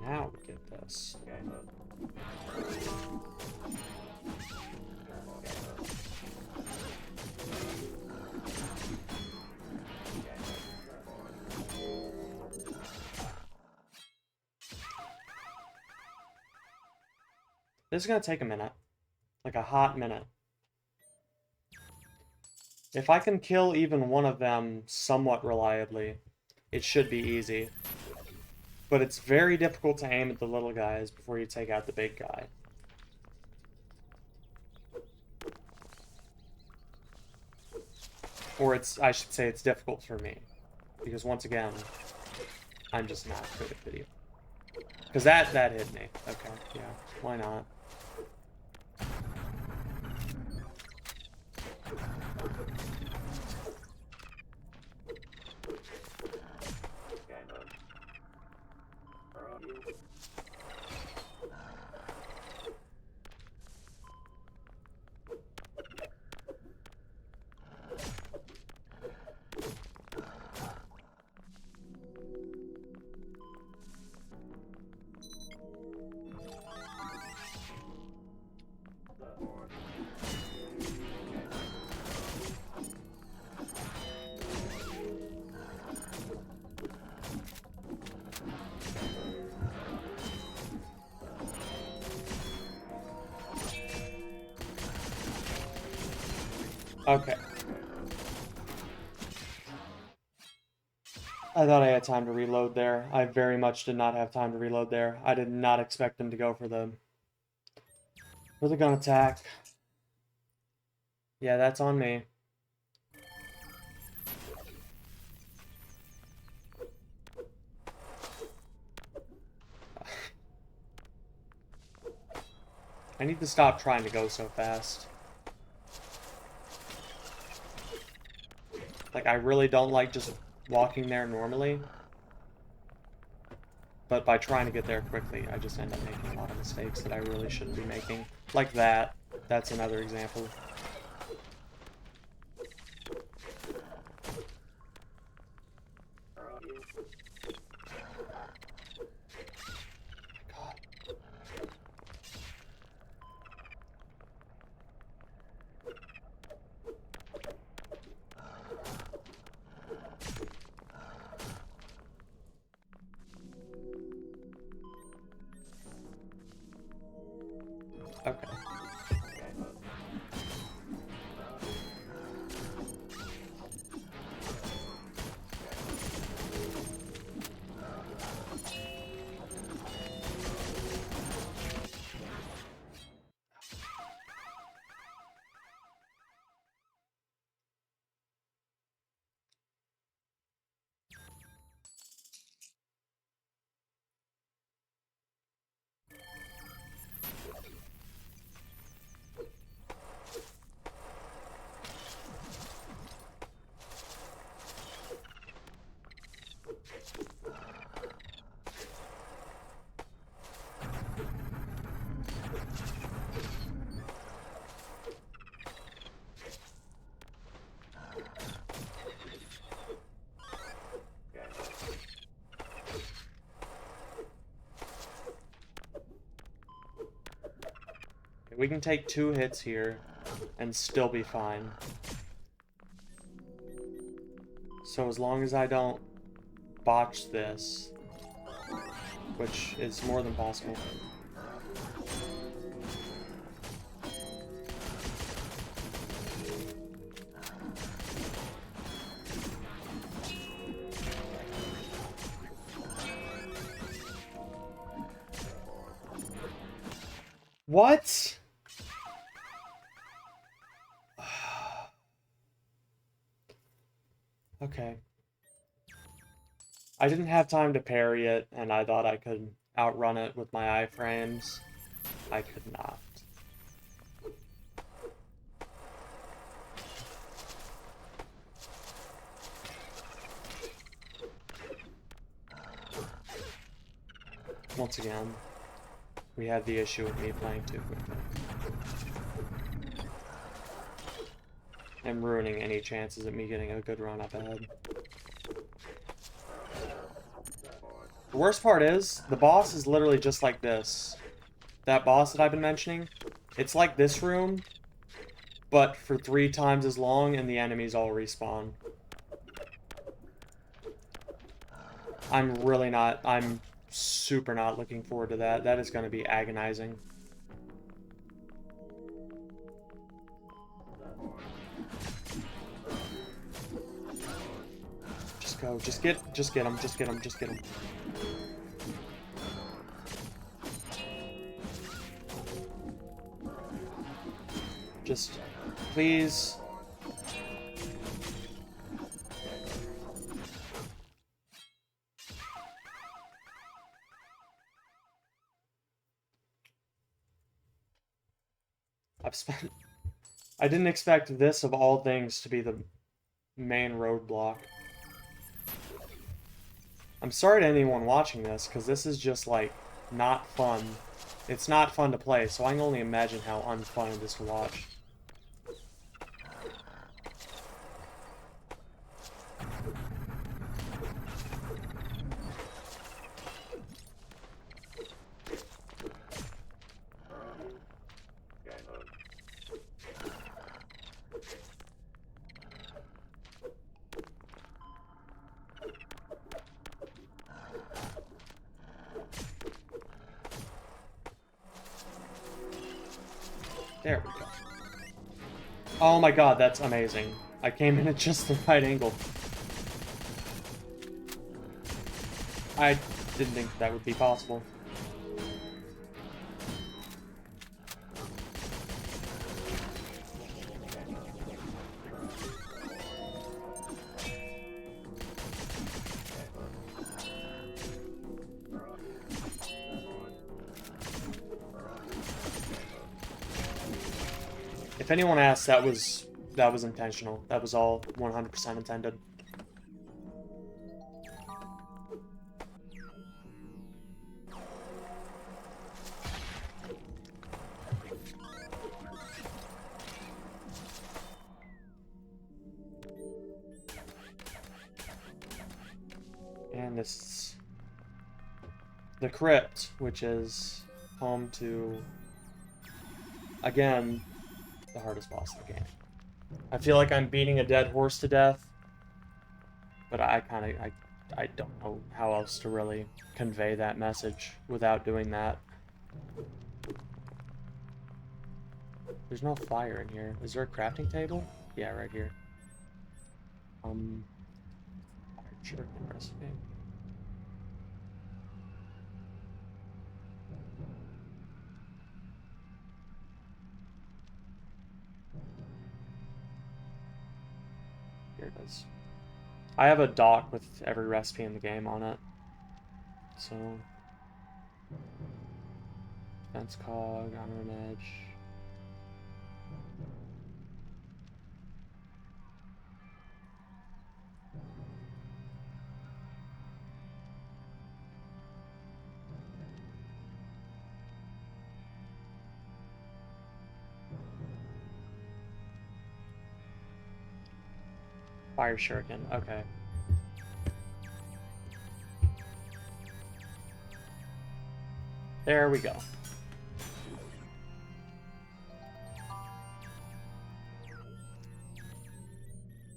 Now we get this. This is gonna take a minute. Like a hot minute. If I can kill even one of them somewhat reliably, it should be easy. But it's very difficult to aim at the little guys before you take out the big guy. Or I should say it's difficult for me. Because once again, I'm just not good at video. Because that hit me. Okay, yeah, why not? Okay. I thought I had time to reload there. I very much did not have time to reload there. I did not expect them to go for the gun attack. Yeah, that's on me. I need to stop trying to go so fast. Like, I really don't like just walking there normally. But by trying to get there quickly, I just end up making a lot of mistakes that I really shouldn't be making. Like that. That's another example. God. Okay. We can take 2 hits here and still be fine. So as long as I don't botch this, which is more than possible. What? Okay. I didn't have time to parry it, and I thought I could outrun it with my iframes. I could not. Once again, we had the issue with me playing too quickly. And ruining any chances of me getting a good run up ahead. The worst part is, the boss is literally just like this. That boss that I've been mentioning, it's like this room, but for 3 times as long, and the enemies all respawn. I'm super not looking forward to that. That is going to be agonizing. Just go, just get him, just get him, just get him. Just, please. I didn't expect this, of all things, to be the main roadblock. I'm sorry to anyone watching this, because this is just, like, not fun. It's not fun to play, so I can only imagine how unfun it is to watch. There we go. Oh my god, that's amazing. I came in at just the right angle. I didn't think that would be possible. If anyone asks, that was intentional. That was all 100% intended. And this is the crypt, which is home to, again, the hardest boss in the game. I feel like I'm beating a dead horse to death, but I don't know how else to really convey that message without doing that. There's no fire in here. Is there a crafting table? Yeah, right here. Fire shuriken recipe. Here it is. I have a doc with every recipe in the game on it. So, defense cog, iron edge. Fire shuriken, okay. There we go.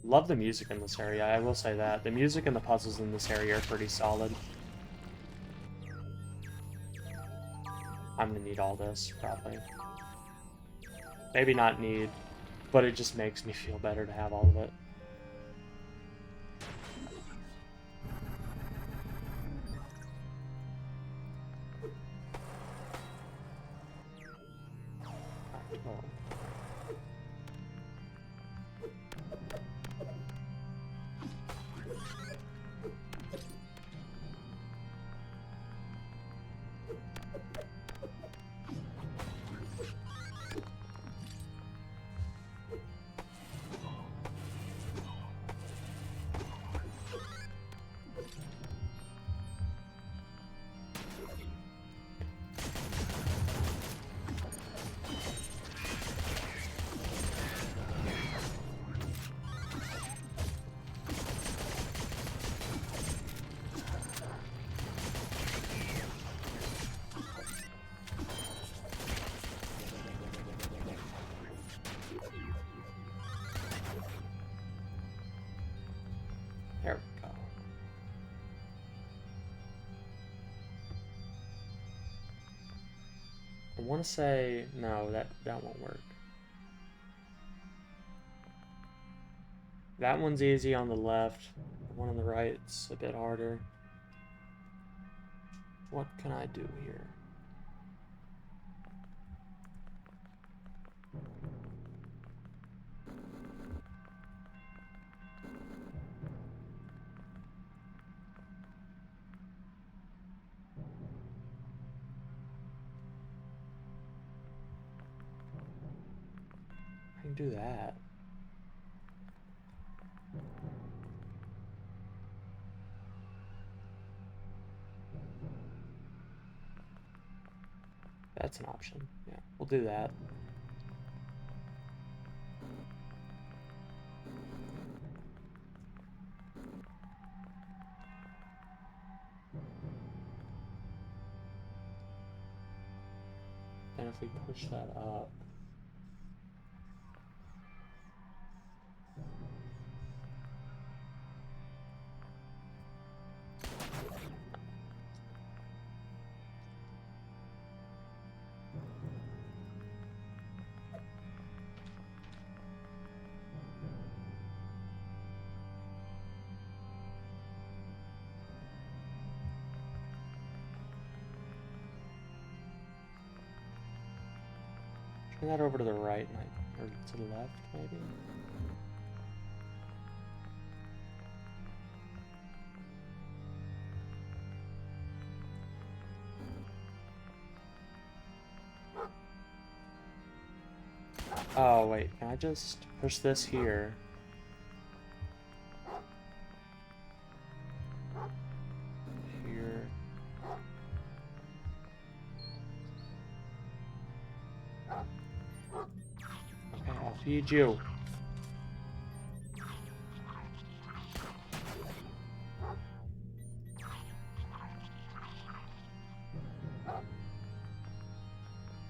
Love the music in this area, I will say that. The music and the puzzles in this area are pretty solid. I'm gonna need all this, probably. Maybe not need, but it just makes me feel better to have all of it. Cool. There we go. I want to say no, that won't work. That one's easy on the left. The one on the right's a bit harder. What can I do here? I can do that. That's an option. Yeah, we'll do that. And if we push that up, turn that over to the right, or to the left, maybe? Oh, wait. Can I just push this here? Here. Okay, I'll feed you.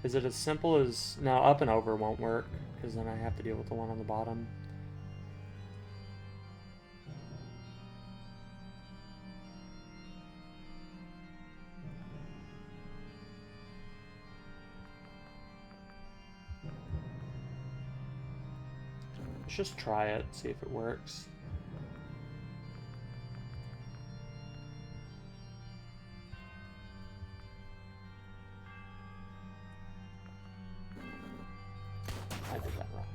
Is it as simple as... No, up and over won't work, because then I have to deal with the one on the bottom. Let's just try it, see if it works. I did that wrong.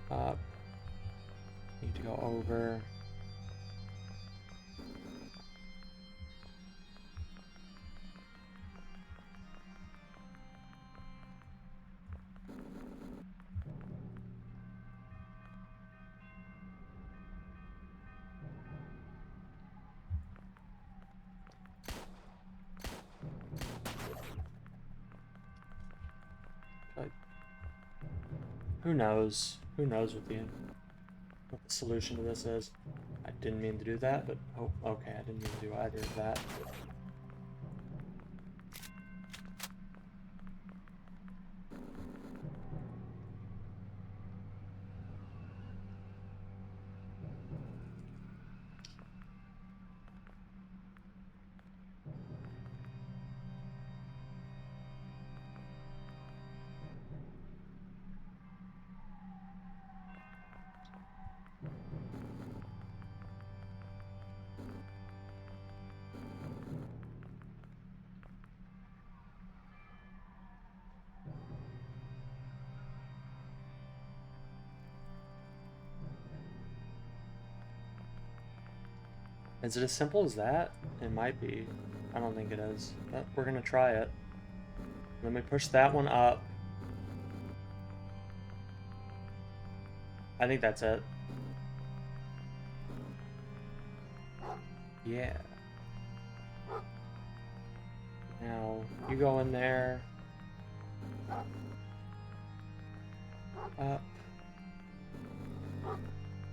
Up. Need to go over. But who knows? Who knows what the solution to this is? I didn't mean to do that, but oh, okay, I didn't mean to do either of that. Is it as simple as that? It might be. I don't think it is, but we're gonna try it. Then we push that one up. I think that's it. Yeah. Now, you go in there. Up.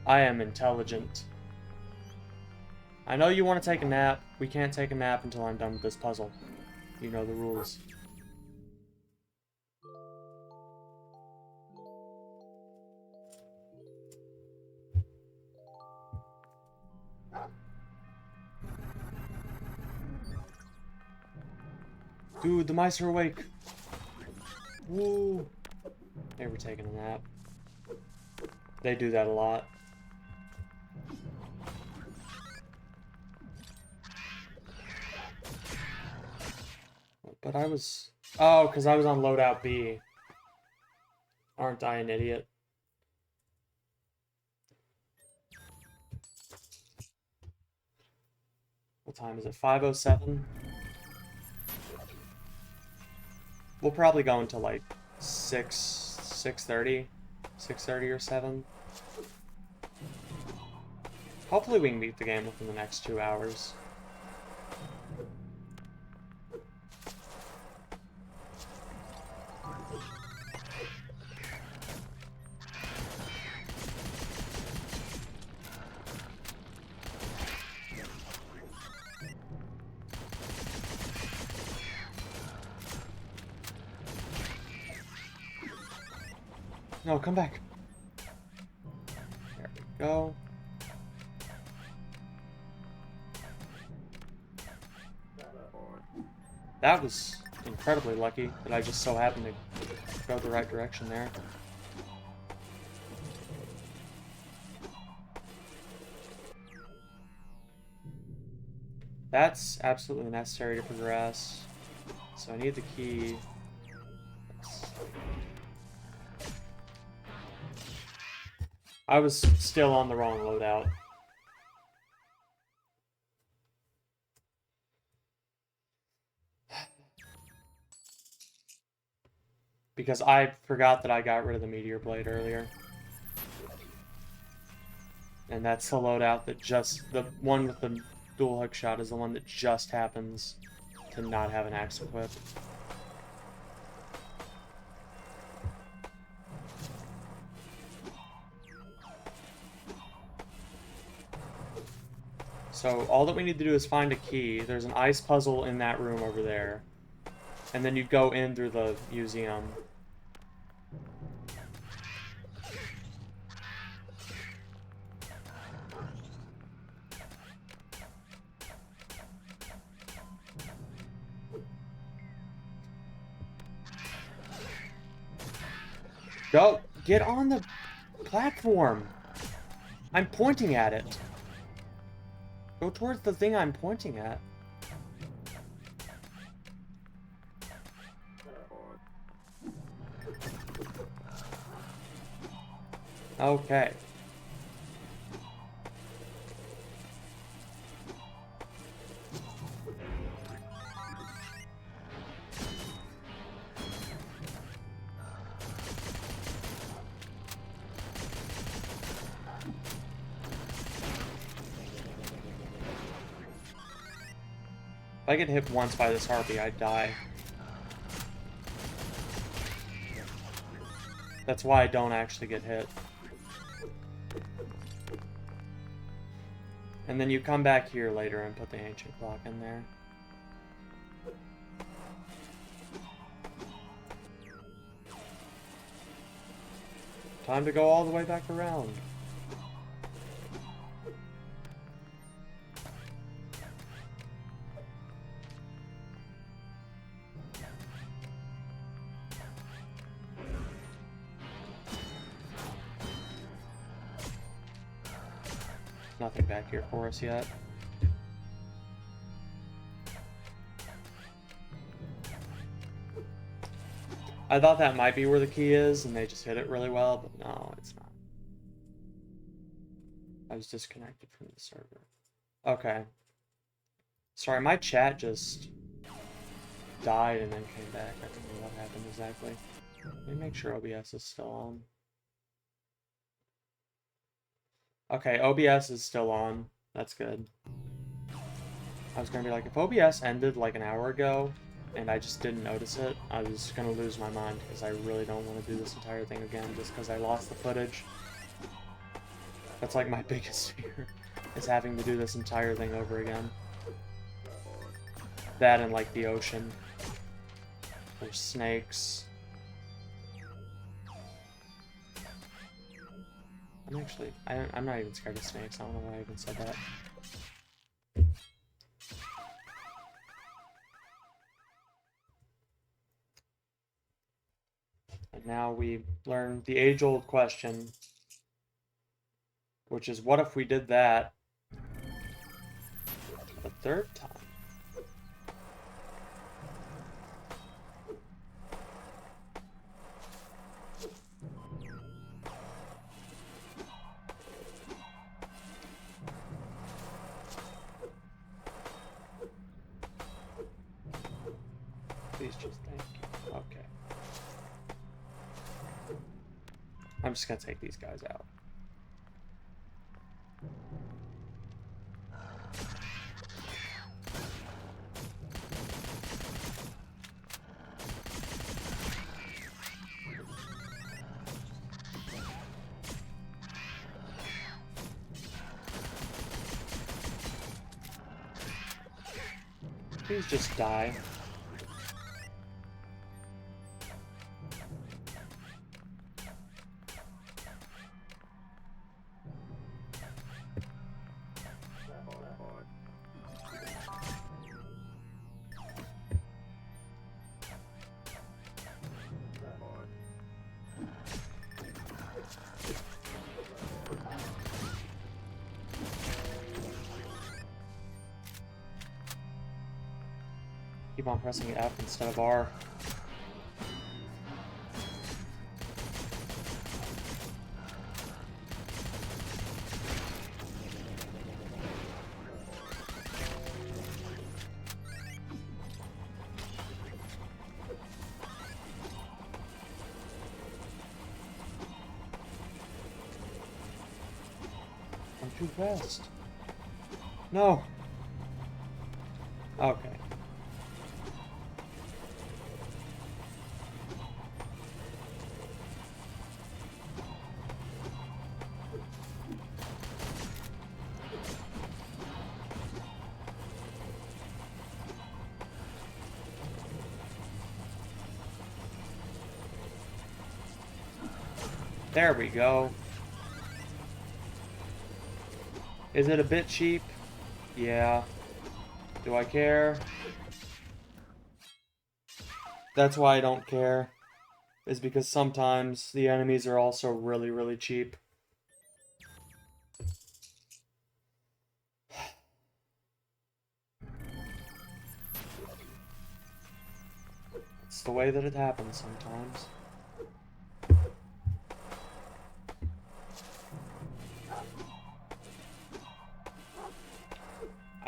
I am intelligent. I know you want to take a nap. We can't take a nap until I'm done with this puzzle. You know the rules. Dude, the mice are awake. Woo. They were taking a nap. They do that a lot. But I was... Oh, because I was on loadout B. Aren't I an idiot? What time is it? 5:07? We'll probably go until like 6:30 or 7. Hopefully we can beat the game within the next 2 hours. No, come back. There we go. That was incredibly lucky that I just so happened to go the right direction there. That's absolutely necessary to progress. So I need the key. I was still on the wrong loadout. Because I forgot that I got rid of the meteor blade earlier. And that's the loadout that just... The one with the dual hook shot is the one that just happens to not have an axe equipped. So all that we need to do is find a key. There's an ice puzzle in that room over there. And then you go in through the museum. Go! Get on the platform! I'm pointing at it. Go towards the thing I'm pointing at. Okay. If I get hit once by this harpy, I'd die. That's why I don't actually get hit. And then you come back here later and put the ancient clock in there. Time to go all the way back around. Nothing back here for us yet. I thought that might be where the key is, and they just hit it really well, but no, it's not. I was disconnected from the server. Okay. Sorry, my chat just died and then came back. I don't know what happened exactly. Let me make sure OBS is still on. Okay, OBS is still on. That's good. I was gonna be like, if OBS ended like an hour ago and I just didn't notice it, I was gonna lose my mind because I really don't want to do this entire thing again just because I lost the footage. That's like my biggest fear, is having to do this entire thing over again. That and like the ocean. Or snakes. I'm not even scared of snakes. I don't know why I even said that. And now we learn the age-old question, which is, what if we did that a third time? Please just thank you. Okay. I'm just gonna take these guys out. Please just die. Keep on pressing F instead of R. too fast. No. Okay. There we go. Is it a bit cheap? Yeah. Do I care? That's why I don't care. Is because sometimes the enemies are also really, really cheap. It's the way that it happens sometimes.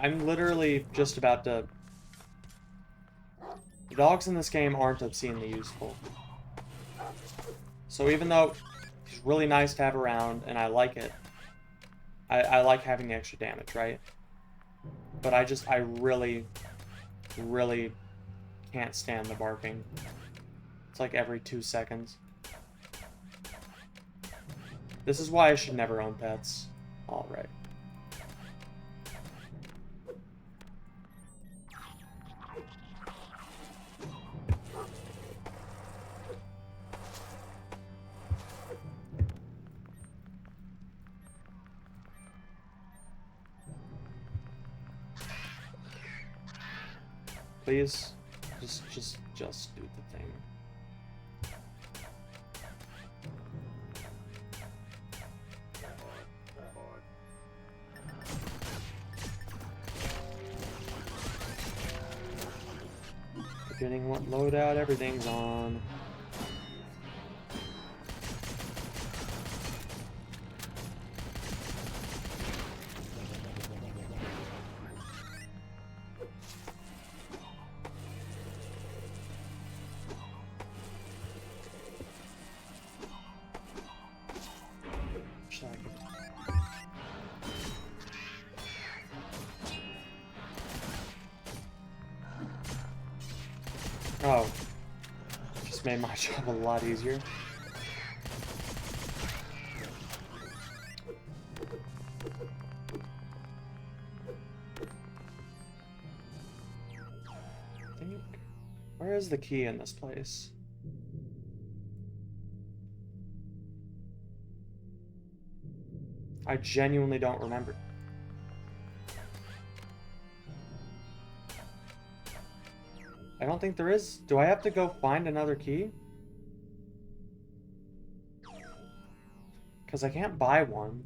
I'm literally just about to... The dogs in this game aren't obscenely useful. So even though he's really nice to have around, and I like it, I like having the extra damage, right? But I really, really can't stand the barking. It's like every 2 seconds. This is why I should never own pets. Alright. Please, just do the thing. Forgetting what loadout everything's on. Oh. Just made my job a lot easier. Where is the key in this place? I genuinely don't remember. I don't think there is. Do I have to go find another key? Because I can't buy one.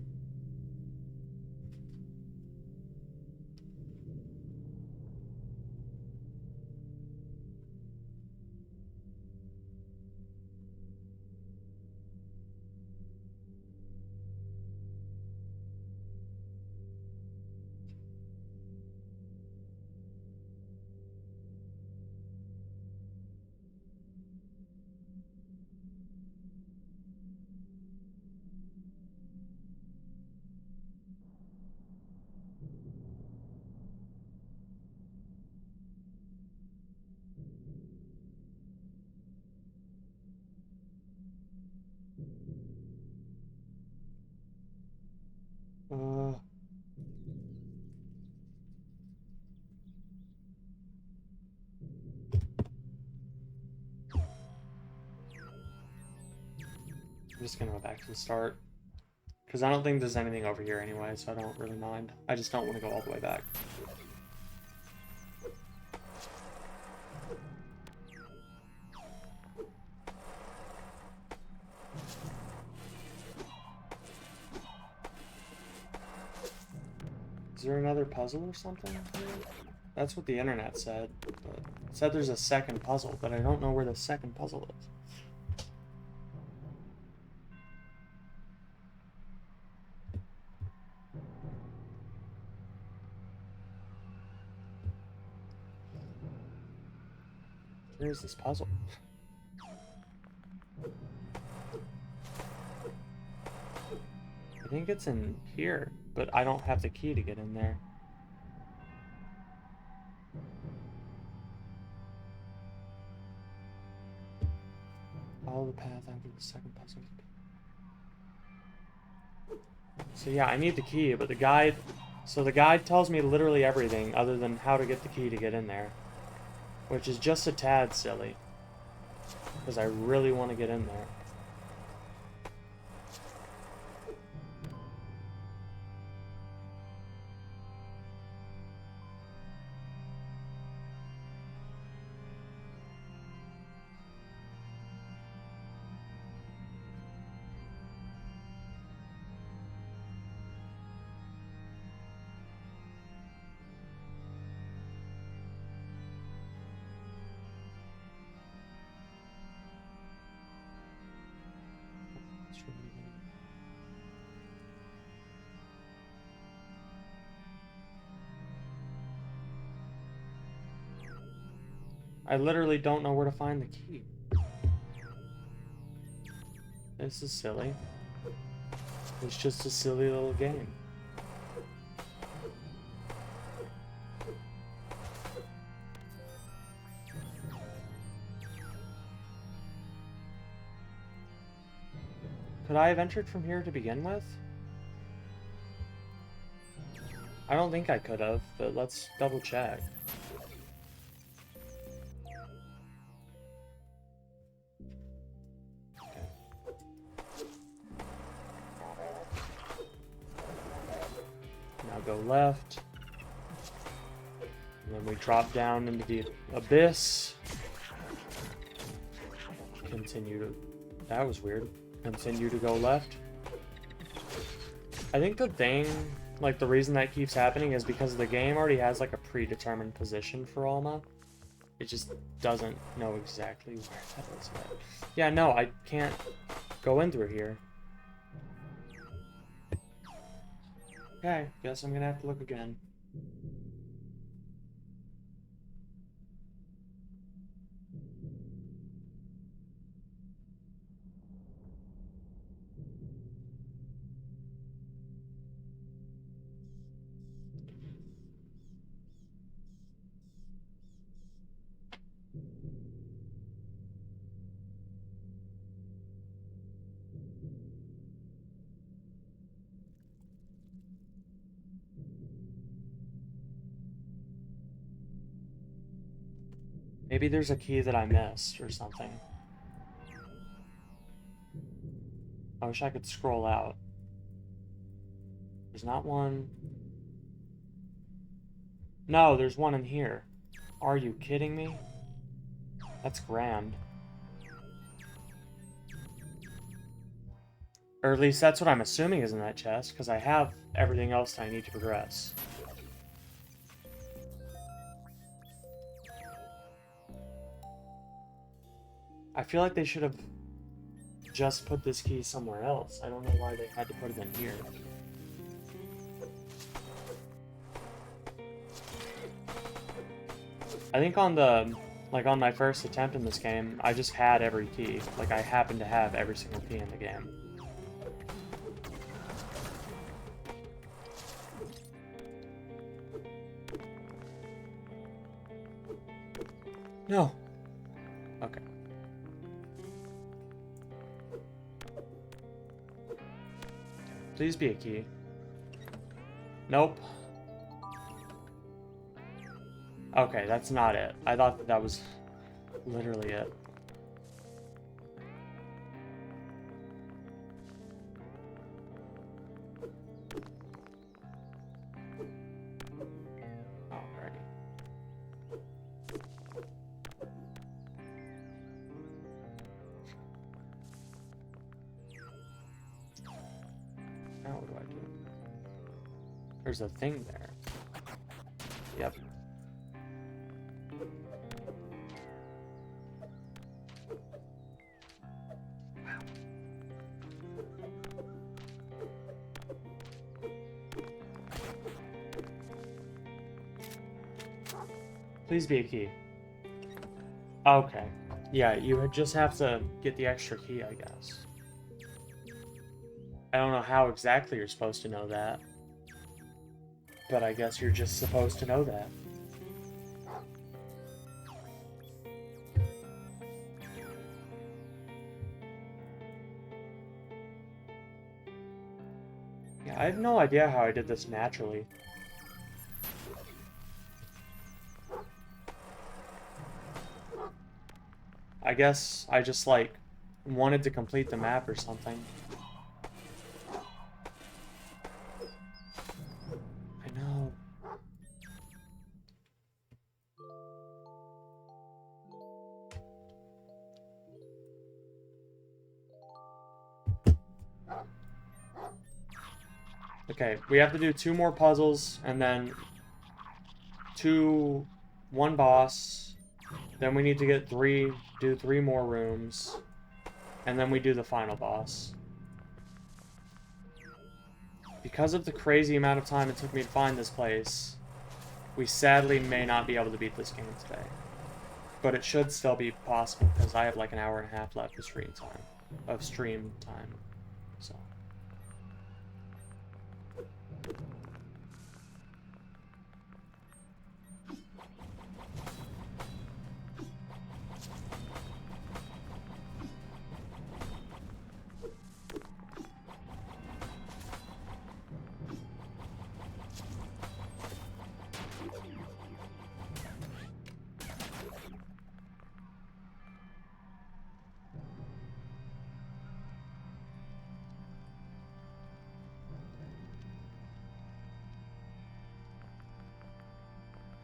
Uh... I'm just gonna go back to the start. Because I don't think there's anything over here anyway, so I don't really mind. I just don't want to go all the way back. Is there another puzzle or something here? That's what the internet said. But it said there's a second puzzle, but I don't know where the second puzzle is. Where's this puzzle? I think it's in here, but I don't have the key to get in there. Follow the path after the second puzzle. So yeah, I need the key, but the guide... So the guide tells me literally everything other than how to get the key to get in there. Which is just a tad silly. Because I really want to get in there. I literally don't know where to find the key. This is silly. It's just a silly little game. Could I have entered from here to begin with? I don't think I could have, but let's double check. Now go left. And then we drop down into the abyss. Continue to... That was weird. Continue to go left. I think the thing, like the reason that keeps happening is because the game already has like a predetermined position for Alma. It just doesn't know exactly where that is at. Yeah, no, I can't go in through here. Okay, guess I'm gonna have to look again. Maybe there's a key that I missed or something. I wish I could scroll out. There's not one. No, there's one in here. Are you kidding me? That's grand. Or at least that's what I'm assuming is in that chest, because I have everything else I need to progress. I feel like they should have just put this key somewhere else. I don't know why they had to put it in here. I think on the, like on my first attempt in this game, I just had every key. Like I happened to have every single key in the game. No. Okay. Please be a key. Nope. Okay, that's not it. I thought that was literally it. Alrighty. Now what do I do? There's a thing there. Yep. Please be a key. Okay. Yeah, you just have to get the extra key, I guess. I don't know how exactly you're supposed to know that. But I guess you're just supposed to know that. Yeah, I have no idea how I did this naturally. I guess I just, like, wanted to complete the map or something. I know. Okay, we have to do 2 more puzzles, and then 1 boss. Then we need to do 3 more rooms. And then we do the final boss. Because of the crazy amount of time it took me to find this place, we sadly may not be able to beat this game today. But it should still be possible, because I have like an hour and a half left of stream time. So.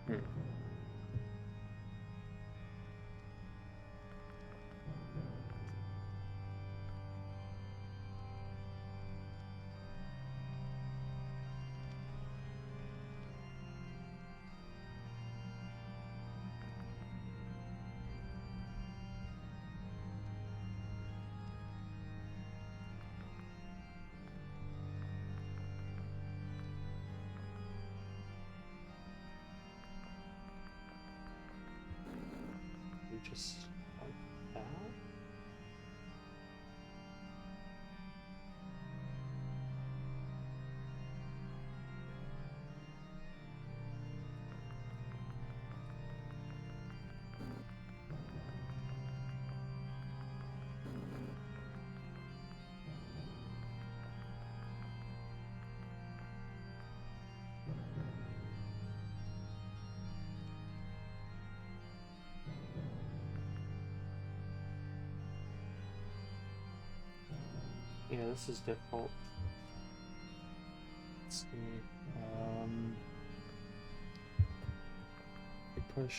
Hmm. You just like that? Yeah, this is difficult. Let's see. We push.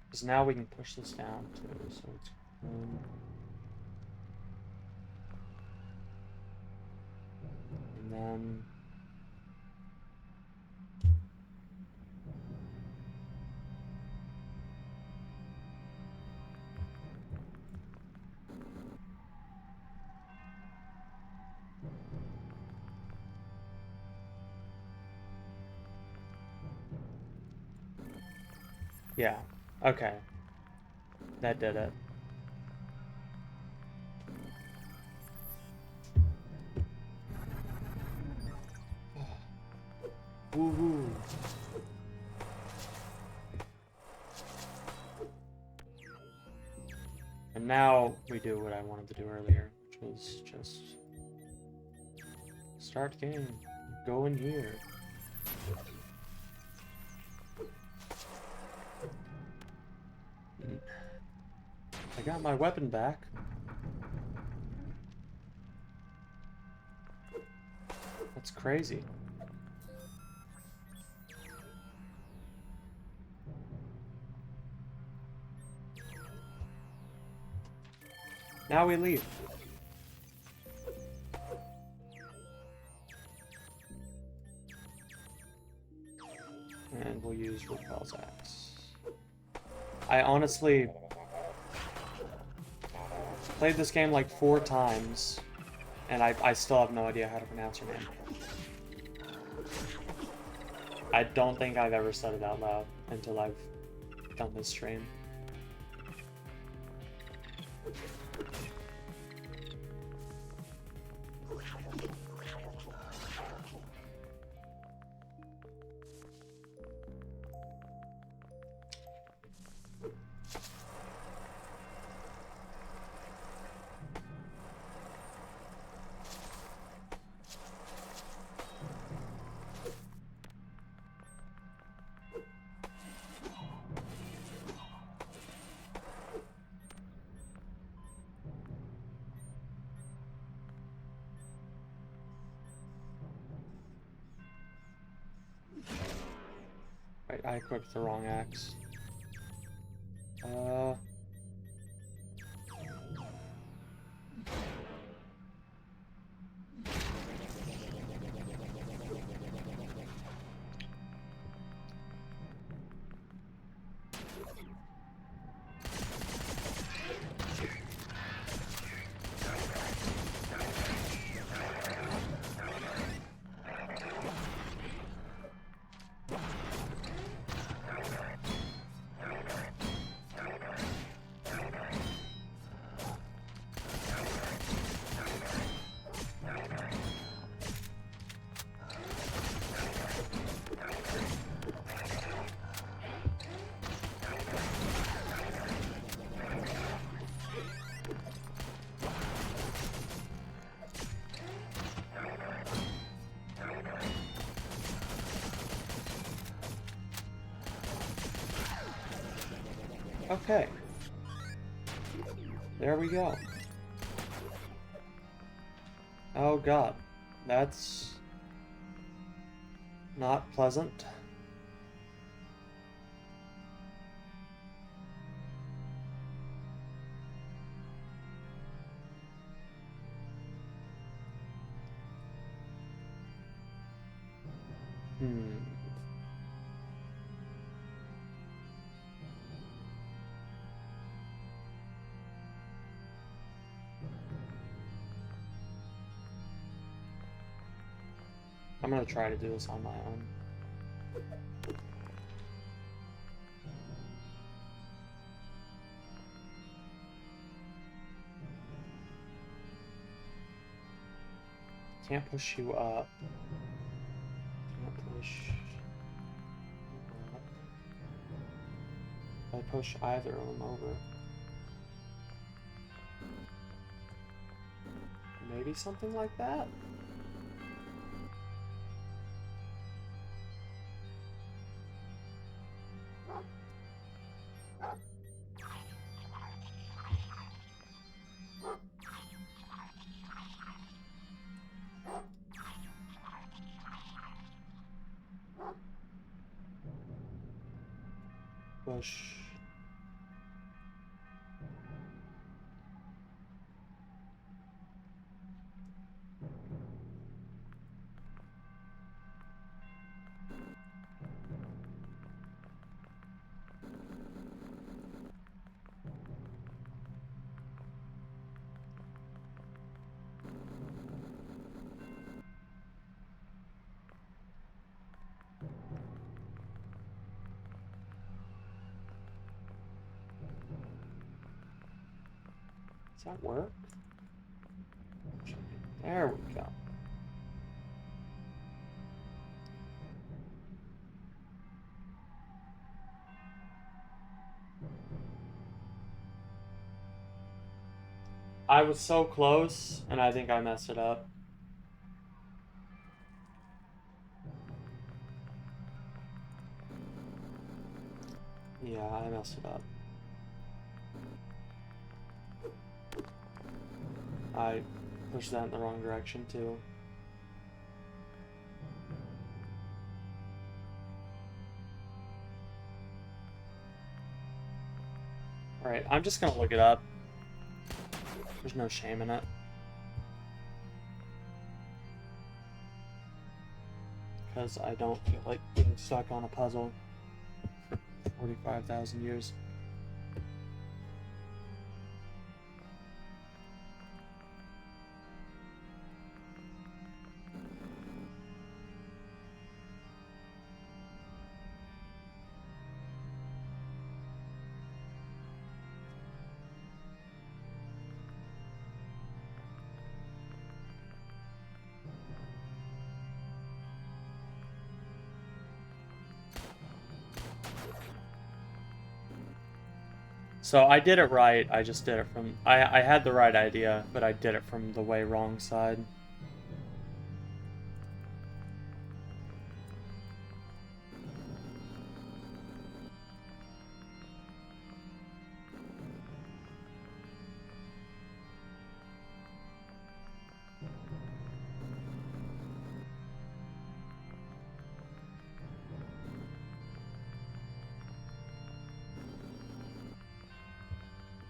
Because now we can push this down too, so it's. And then. Yeah. Okay. That did it. Woohoo. And now we do what I wanted to do earlier, which was just Start game. Go in here. I got my weapon back. That's crazy. Now we leave. And we'll use Repel's axe. I honestly played this game like 4 times, and I still have no idea how to pronounce her name. I don't think I've ever said it out loud until I've done this stream. I equipped the wrong axe. Okay. There we go. Oh god. That's not pleasant. I'm gonna try to do this on my own. Can't push you up. Can't push up. If I push either of them over. Maybe something like that? Push. Does that work? There we go. I was so close, and I think I messed it up. Yeah, I messed it up. I pushed that in the wrong direction too. Alright, I'm just gonna look it up. There's no shame in it. Because I don't feel like being stuck on a puzzle for 45,000 years. So I did it right, I just did it from... I had the right idea, but I did it from the way wrong side.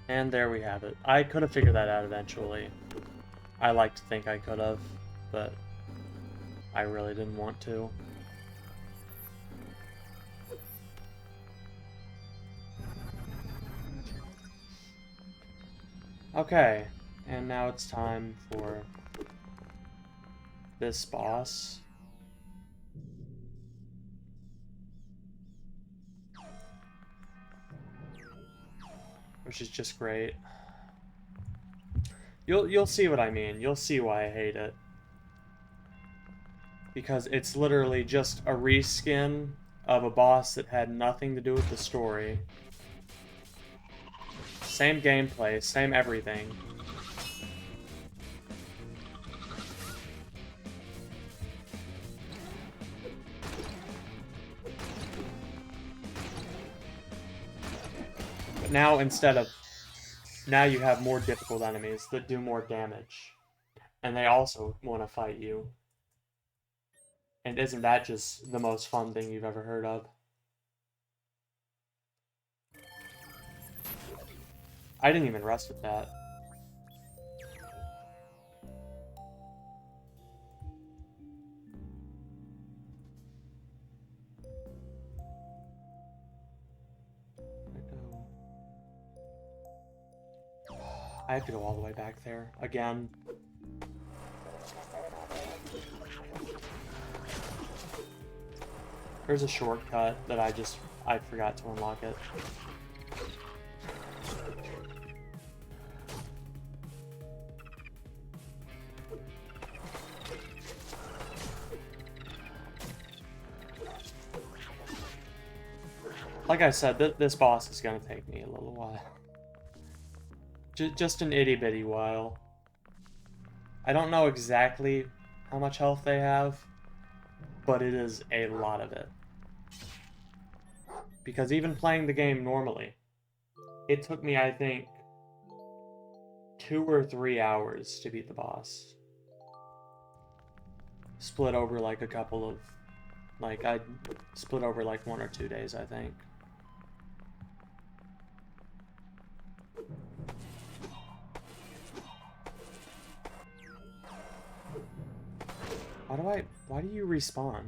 And there we have it. I could have figured that out eventually. I like to think I could have, but I really didn't want to. Okay, and now it's time for this boss. Which is just great. You'll see what I mean. You'll see why I hate it. Because it's literally just a reskin of a boss that had nothing to do with the story. Same gameplay, same everything. But now now you have more difficult enemies that do more damage. And they also want to fight you. And isn't that just the most fun thing you've ever heard of? I didn't even rest with that. I have to go all the way back there again. There's a shortcut that I forgot to unlock it. Like I said, this boss is gonna take me a little while. Just an itty bitty while. I don't know exactly how much health they have, but it is a lot of it. Because even playing the game normally, it took me, I think, 2 or 3 hours to beat the boss. Split over like a couple of... I split over like 1 or 2 days, I think. Why do you respawn?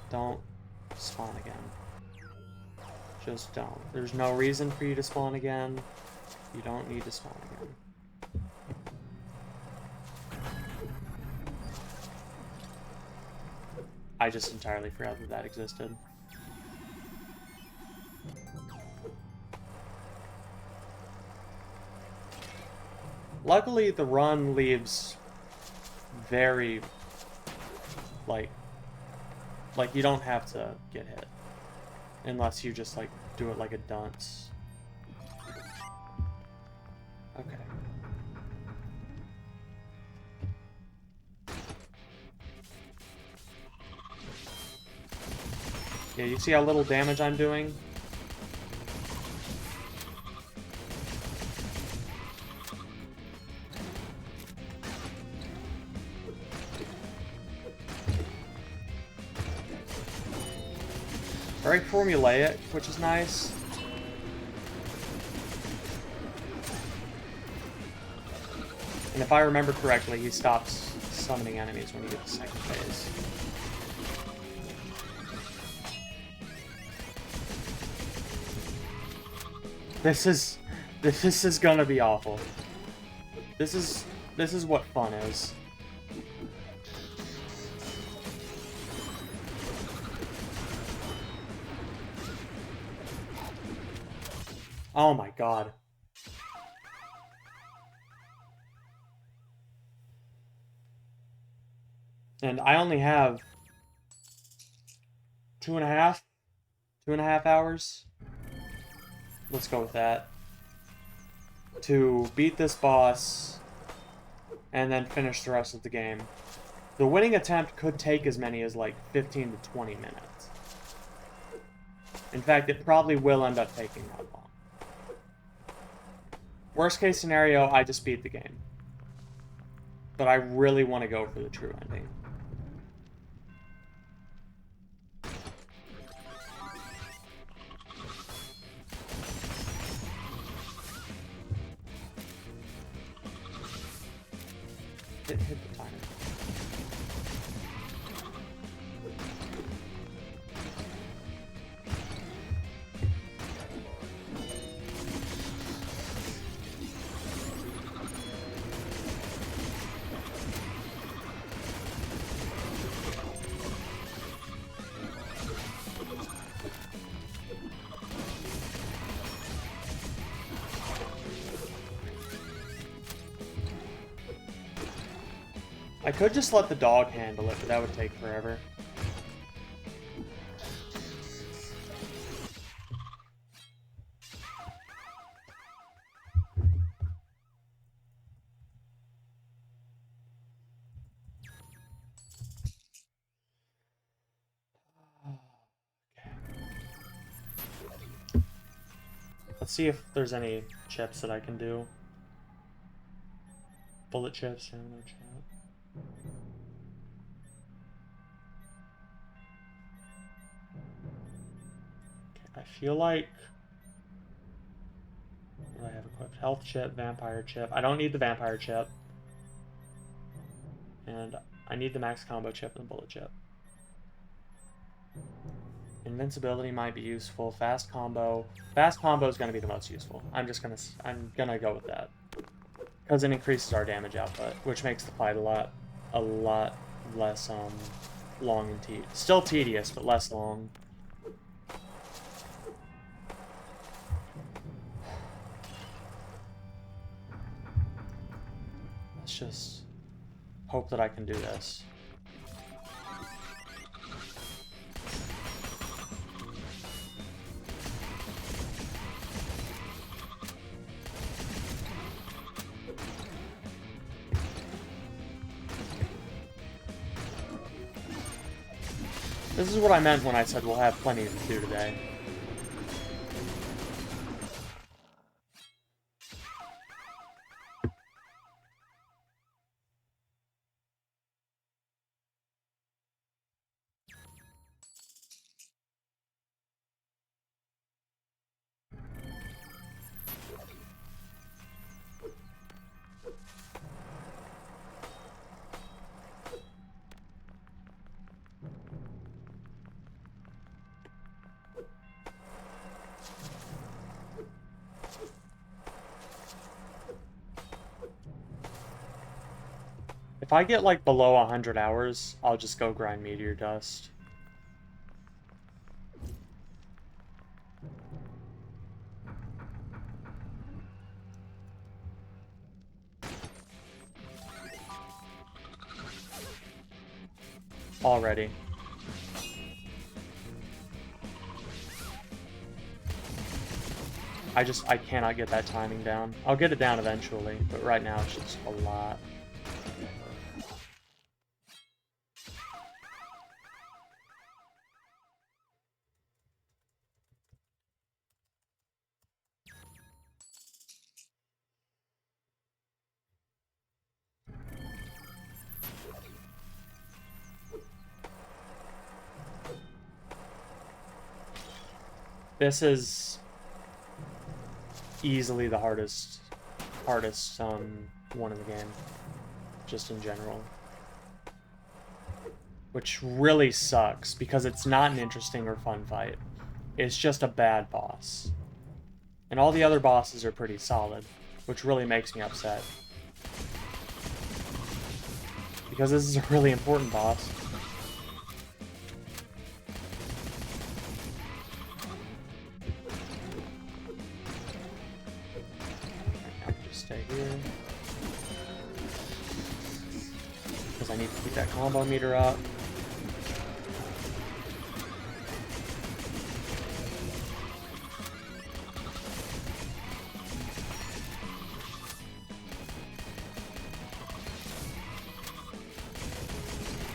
Don't spawn again. Just don't. There's no reason for you to spawn again. You don't need to spawn again. I just entirely forgot that that existed. Luckily, the run leaves very, like you don't have to get hit. Unless you just, do it like a dunce. Yeah, you see how little damage I'm doing? Very formulaic, which is nice. And if I remember correctly, he stops summoning enemies when you get to second phase. This is gonna be awful. This is what fun is. Oh my god. And I only have 2.5 hours. Let's go with that. To beat this boss and then finish the rest of the game. The winning attempt could take as many as like 15 to 20 minutes. In fact, it probably will end up taking that long. Worst case scenario, I just beat the game. But I really want to go for the true ending. Hit the timer. I could just let the dog handle it, but that would take forever. Let's see if there's any chips that I can do. Bullet chips, stamina chip. I feel like... What do I have equipped? Health chip, vampire chip. I don't need the vampire chip. And I need the max combo chip and the bullet chip. Invincibility might be useful. Fast combo. Fast combo is going to be the most useful. I'm gonna go with that. Because it increases our damage output, which makes the fight a lot less long and tedious. Still tedious, but less long. Let's just hope that I can do this. This is what I meant when I said we'll have plenty to do today. If I get like below 100 hours, I'll just go grind Meteor Dust. Already. I cannot get that timing down. I'll get it down eventually, but right now it's just a lot. This is easily the hardest one in the game, just in general. Which really sucks, because it's not an interesting or fun fight. It's just a bad boss. And all the other bosses are pretty solid, which really makes me upset. Because this is a really important boss. I can just stay here. Because I need to keep that combo meter up.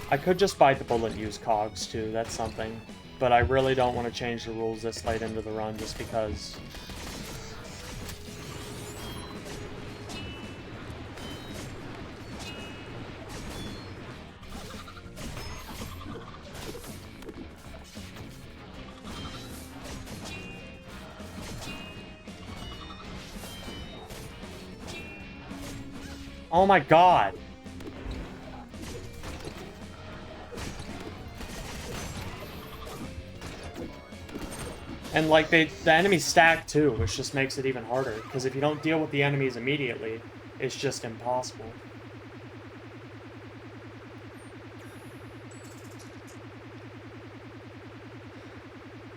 I could just bite the bullet and use cogs too, that's something. But I really don't want to change the rules this late into the run just because. Oh my god! And like the enemies stack too, which just makes it even harder. Because if you don't deal with the enemies immediately, it's just impossible.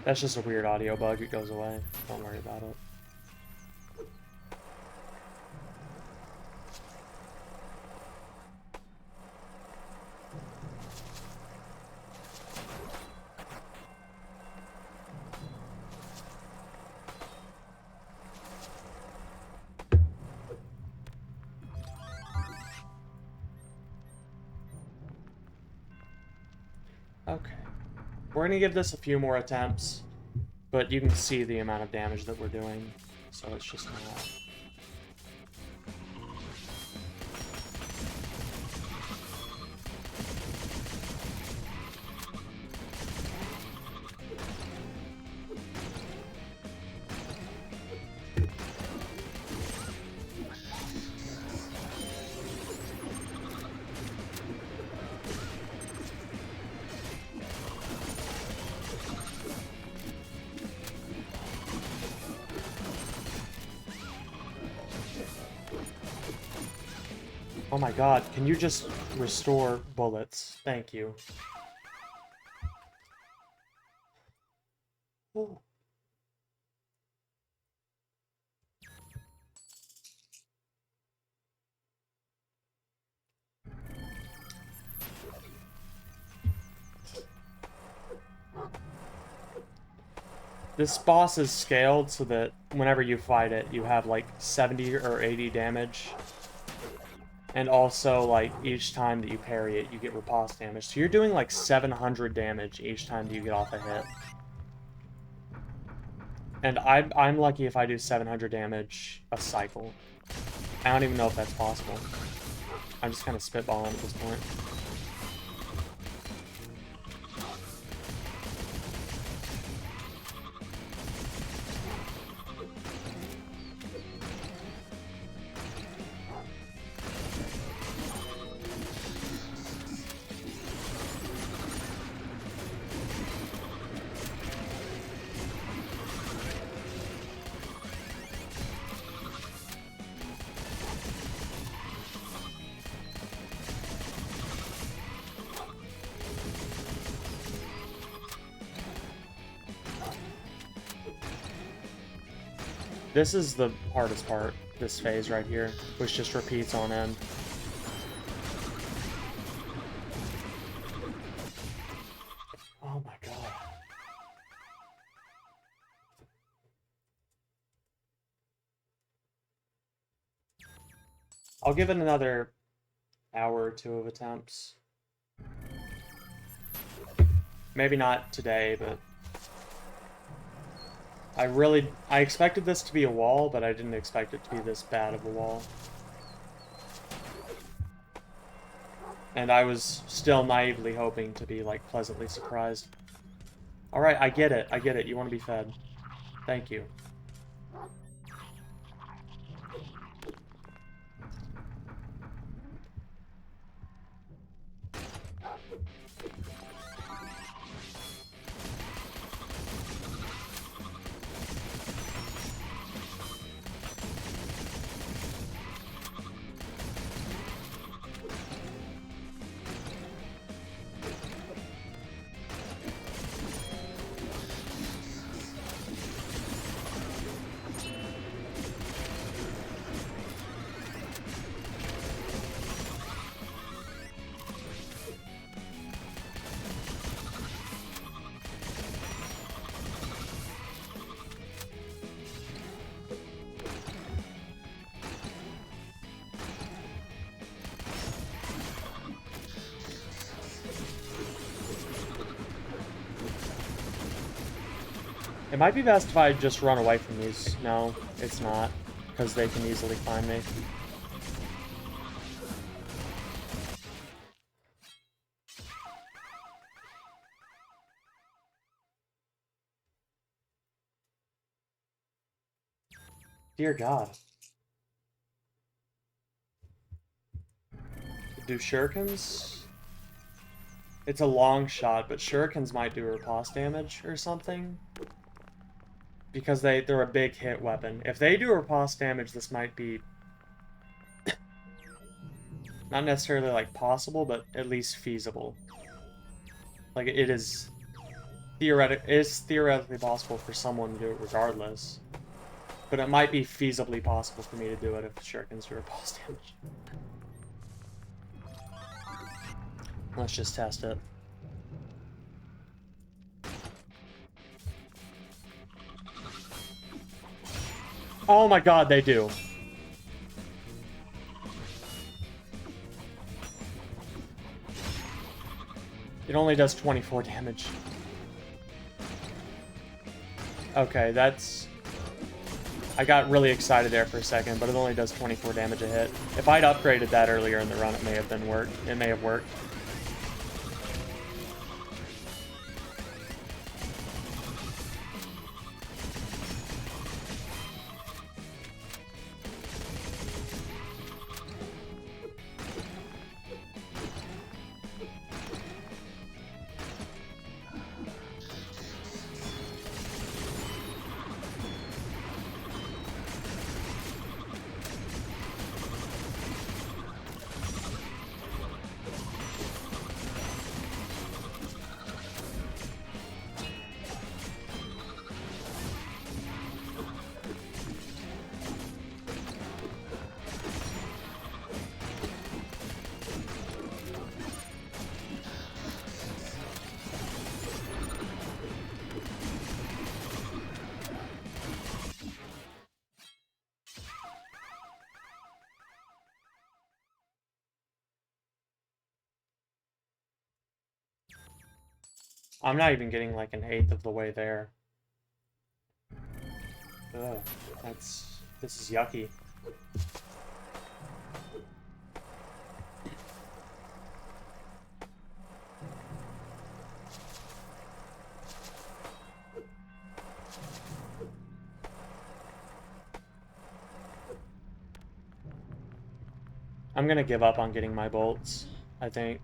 That's just a weird audio bug, it goes away. Don't worry about it. Okay. We're gonna give this a few more attempts, but you can see the amount of damage that we're doing, so it's just not. Oh my god, can you just restore bullets? Thank you. Ooh. This boss is scaled so that whenever you fight it, you have like 70 or 80 damage. And also, like, each time that you parry it, you get riposte damage. So you're doing like 700 damage each time that you get off a hit. And I'm lucky if I do 700 damage a cycle. I don't even know if that's possible. I'm just kind of spitballing at this point. This is the hardest part, this phase right here, which just repeats on end. Oh my god. I'll give it another hour or two of attempts. Maybe not today, but I expected this to be a wall, but I didn't expect it to be this bad of a wall. And I was still naively hoping to be, like, pleasantly surprised. Alright, I get it, you want to be fed. Thank you. It might be best if I just run away from these. No, it's not, because they can easily find me. Dear God. Do shurikens? It's a long shot, but shurikens might do riposte damage or something. Because they're a big hit weapon. If they do riposte damage, this might be not necessarily like possible, but at least feasible. Like it is theoretically possible for someone to do it regardless. But it might be feasibly possible for me to do it if shurikens do riposte damage. Let's just test it. Oh my god, they do. It only does 24 damage. Okay, that's... I got really excited there for a second, but it only does 24 damage a hit. If I'd upgraded that earlier in the run, it may have worked. I'm not even getting like an eighth of the way there. Ugh, this is yucky. I'm gonna give up on getting my bolts, I think.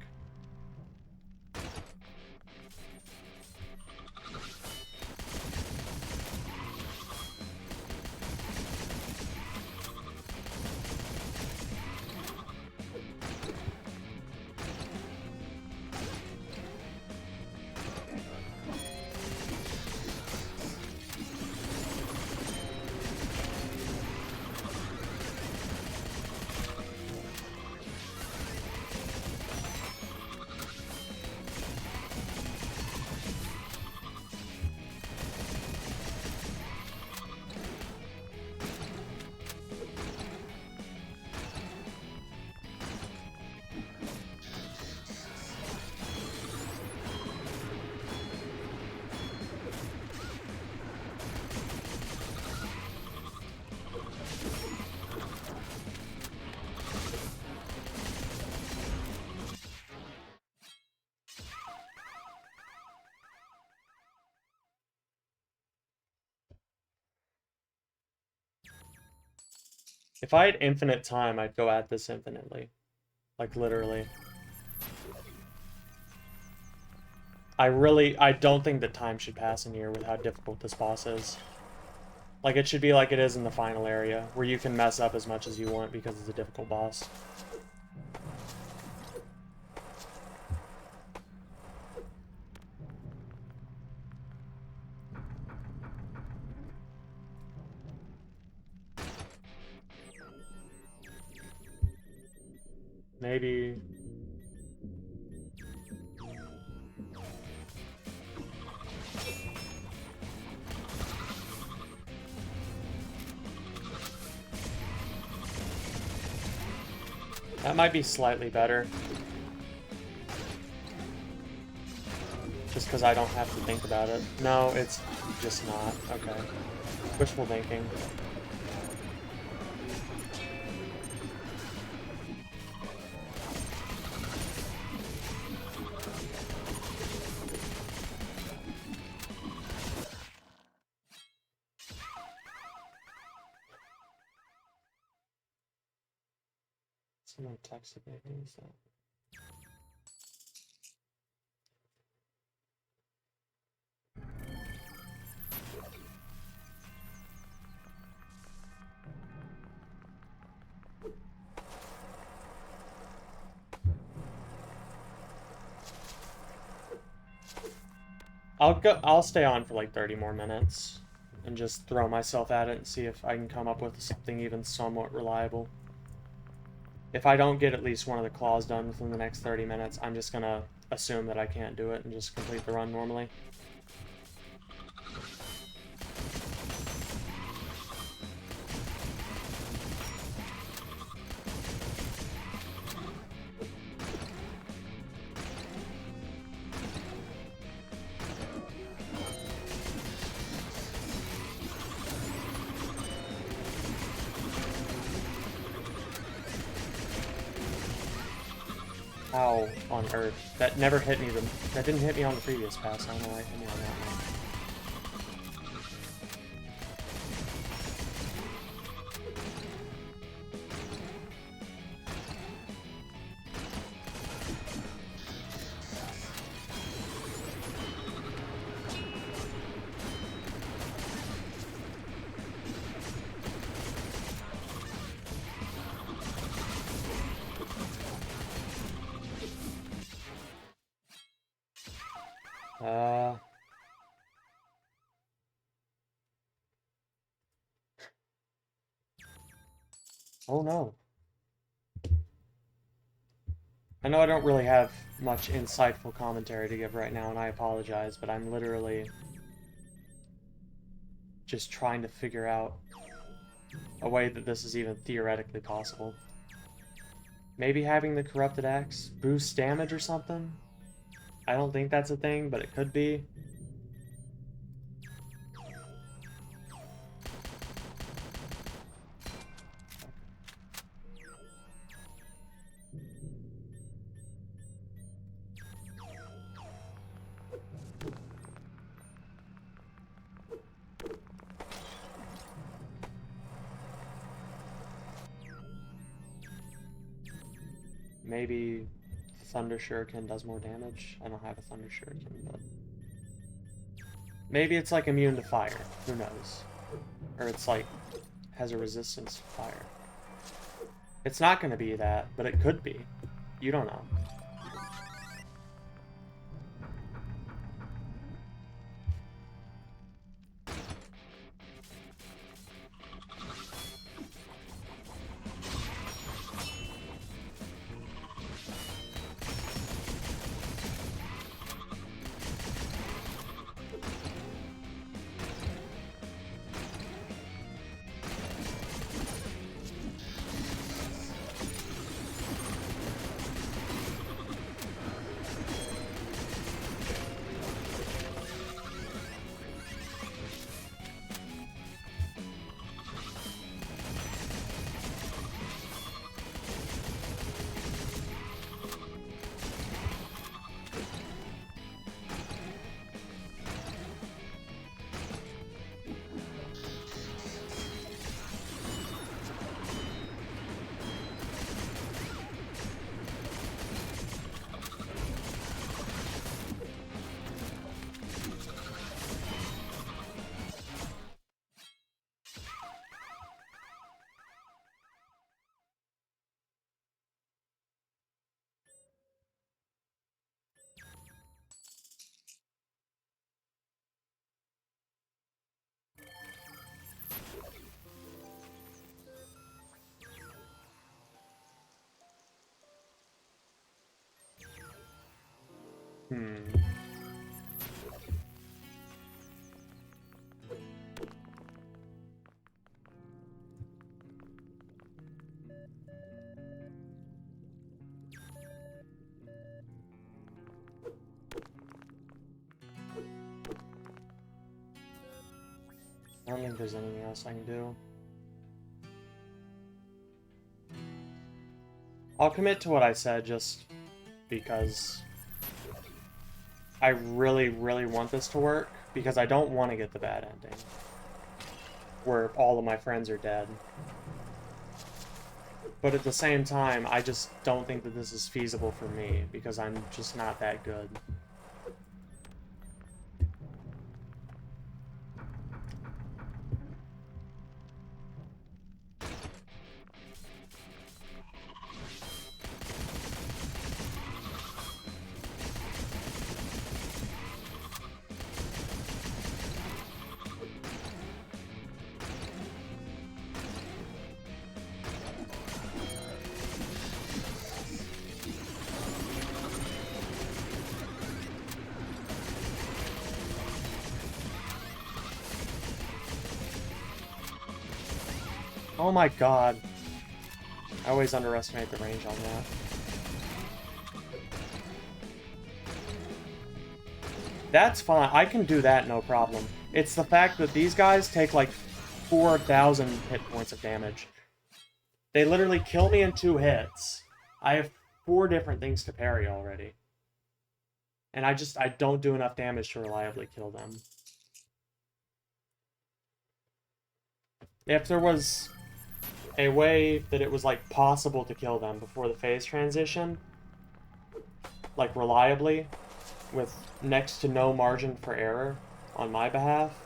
If I had infinite time, I'd go at this infinitely. Like, literally. I don't think that time should pass in here with how difficult this boss is. Like, it should be like it is in the final area, where you can mess up as much as you want because it's a difficult boss. Maybe... That might be slightly better. Just because I don't have to think about it. No, it's just not. Okay. Wishful thinking. Someone texted me. Who is that? I'll stay on for like 30 more minutes and just throw myself at it and see if I can come up with something even somewhat reliable. If I don't get at least one of the claws done within the next 30 minutes, I'm just gonna assume that I can't do it and just complete the run normally. How on earth? That never hit me. That didn't hit me on the previous pass. I don't know why it hit me on that one. Oh no. I know I don't really have much insightful commentary to give right now, and I apologize, but I'm literally just trying to figure out a way that this is even theoretically possible. Maybe having the Corrupted Axe boost damage or something? I don't think that's a thing, but it could be. Maybe Thunder Shuriken does more damage. I don't have a Thunder Shuriken, but... Maybe it's like immune to fire. Who knows? Or it's like, has a resistance to fire. It's not going to be that, but it could be. You don't know. Hmm. I don't think there's anything else I can do. I'll commit to what I said just because I really, really want this to work, because I don't want to get the bad ending where all of my friends are dead. But at the same time, I just don't think that this is feasible for me, because I'm just not that good. Oh my god. I always underestimate the range on that. That's fine. I can do that, no problem. It's the fact that these guys take like 4,000 hit points of damage. They literally kill me in 2 hits. I have 4 different things to parry already. And I don't do enough damage to reliably kill them. If there was a way that it was like possible to kill them before the phase transition, like reliably, with next to no margin for error on my behalf.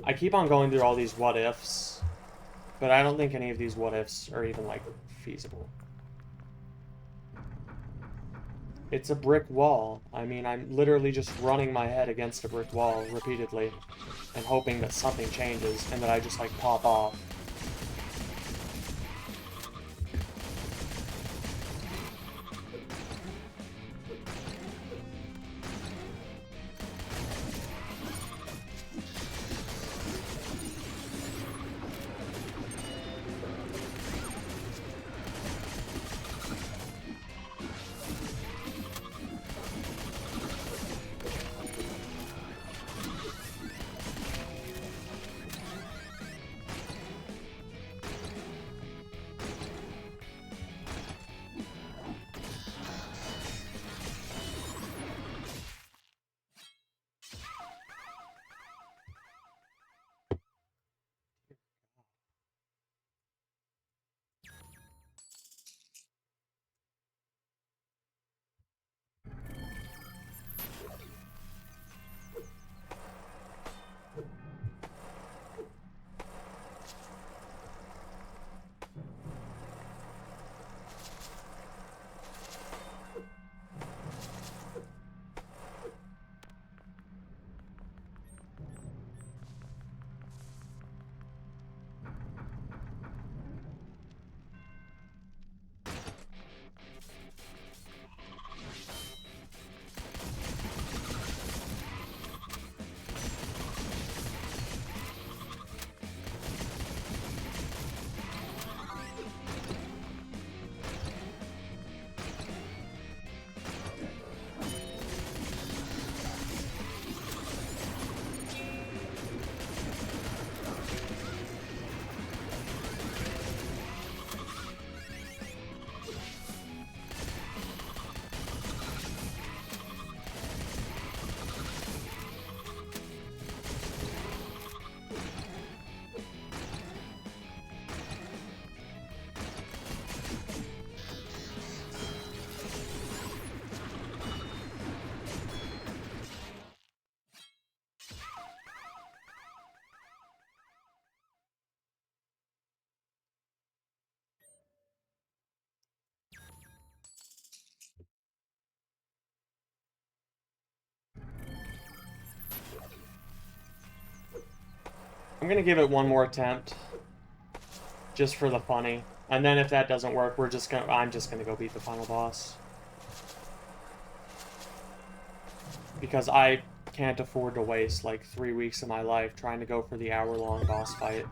I keep on going through all these what ifs, but I don't think any of these what ifs are even like feasible. It's a brick wall. I mean, I'm literally just running my head against a brick wall repeatedly and hoping that something changes and that I just like pop off. I'm gonna give it one more attempt, just for the funny. And then if that doesn't work, I'm just gonna go beat the final boss. Because I can't afford to waste like 3 weeks of my life trying to go for the hour-long boss fight.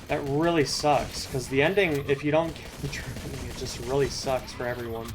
That really sucks, because the ending, if you don't get the true ending, it just really sucks for everyone.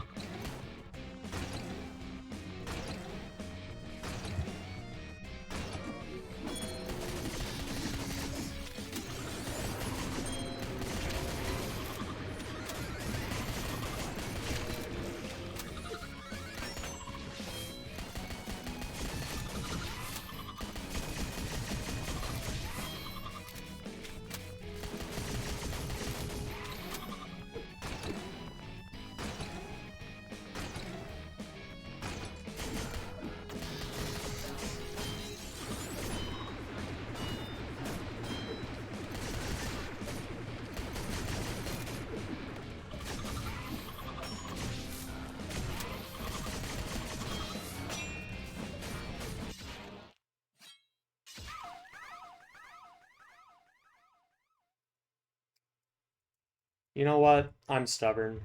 You know what? I'm stubborn.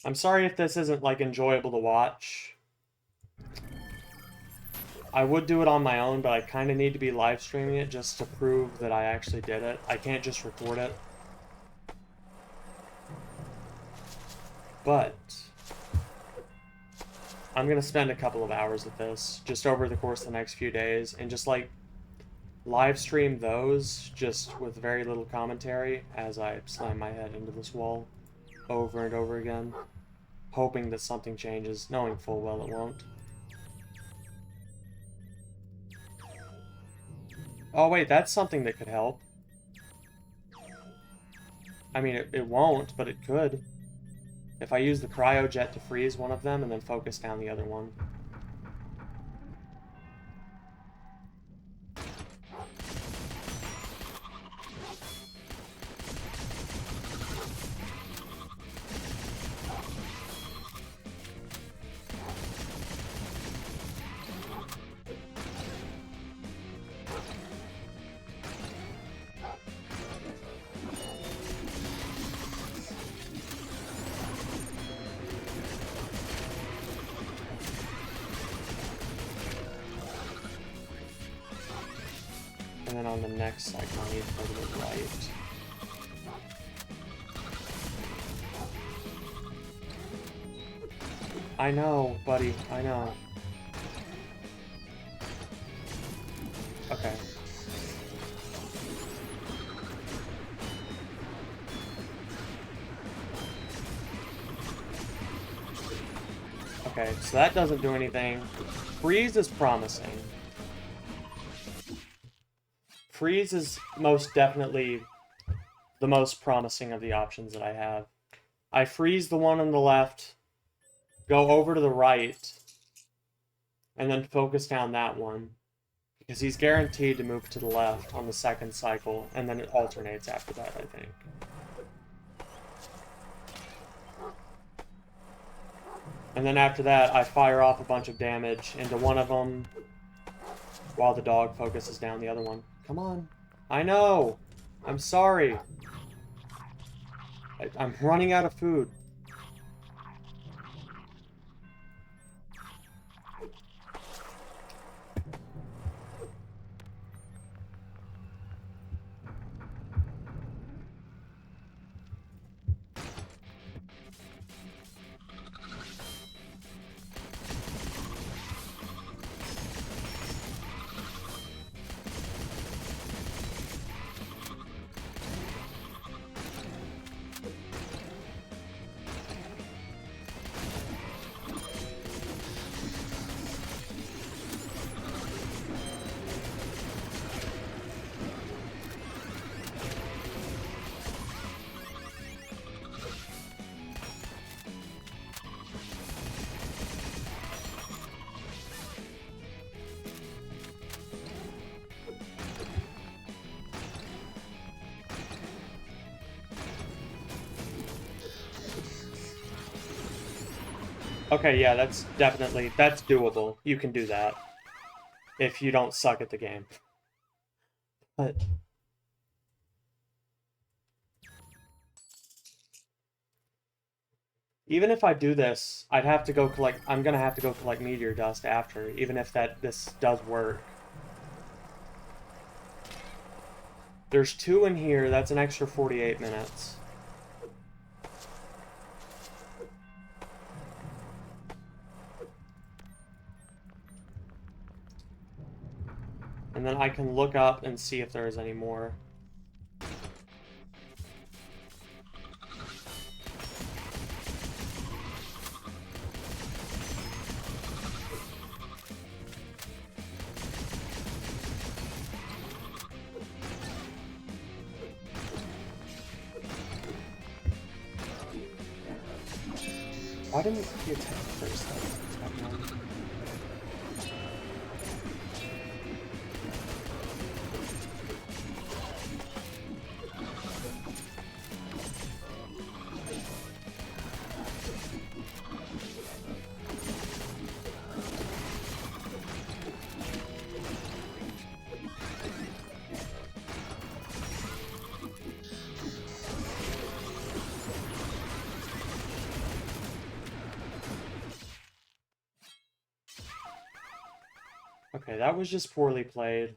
I'm sorry if this isn't, like, enjoyable to watch. I would do it on my own, but I kind of need to be live streaming it just to prove that I actually did it. I can't just record it. But I'm gonna spend a couple of hours with this just over the course of the next few days and just, like, live stream those just with very little commentary as I slam my head into this wall over and over again, hoping that something changes, knowing full well it won't. Oh wait, that's something that could help. I mean, it won't, but it could. If I use the cryojet to freeze one of them and then focus down the other one. And then on the next cycle, I need to go to the right. I know, buddy, I know. Okay. Okay, so that doesn't do anything. Freeze is promising. Freeze is most definitely the most promising of the options that I have. I freeze the one on the left, go over to the right, and then focus down that one. Because he's guaranteed to move to the left on the second cycle, and then it alternates after that, I think. And then after that, I fire off a bunch of damage into one of them, while the dog focuses down the other one. Come on. I know! I'm sorry. I'm running out of food. Okay, yeah, that's doable. You can do that. If you don't suck at the game. But even if I do this, I'd have to go collect. I'm gonna have to go collect meteor dust after, even if this does work. There's 2 in here. That's an extra 48 minutes. And then I can look up and see if there's any more. Why didn't he attack first though? Okay, that was just poorly played.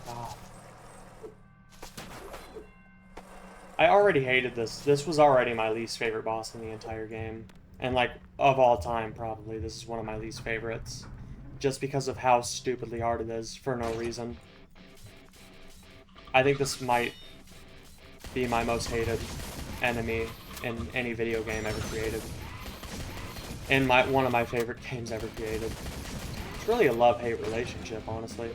Ah. I already hated this. This was already my least favorite boss in the entire game. And, like, of all time, probably. This is one of my least favorites. Just because of how stupidly hard it is, for no reason. I think this might be my most hated enemy in any video game ever created. And one of my favorite games ever created. It's really a love-hate relationship, honestly.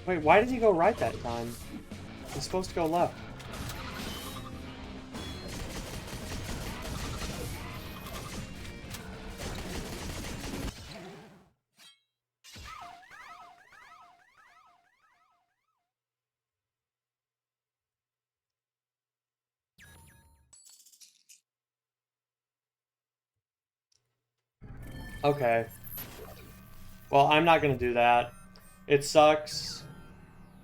Wait, why did he go right that time? He's supposed to go left. Okay. Well, I'm not gonna do that. It sucks.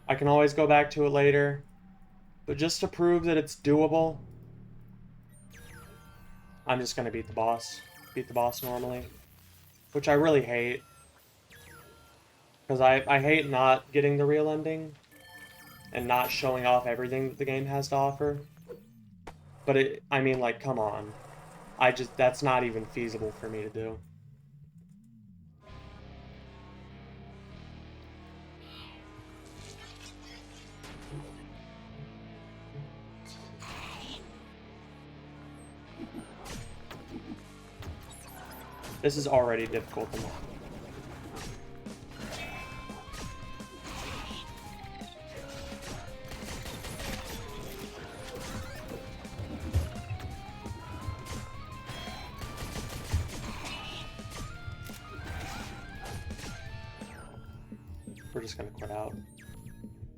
I can always go back to it later. But just to prove that it's doable, I'm just gonna beat the boss. Beat the boss normally. Which I really hate. Because I hate not getting the real ending. And not showing off everything that the game has to offer. But I mean, like, come on. That's not even feasible for me to do. This is already difficult enough. We're just gonna quit out.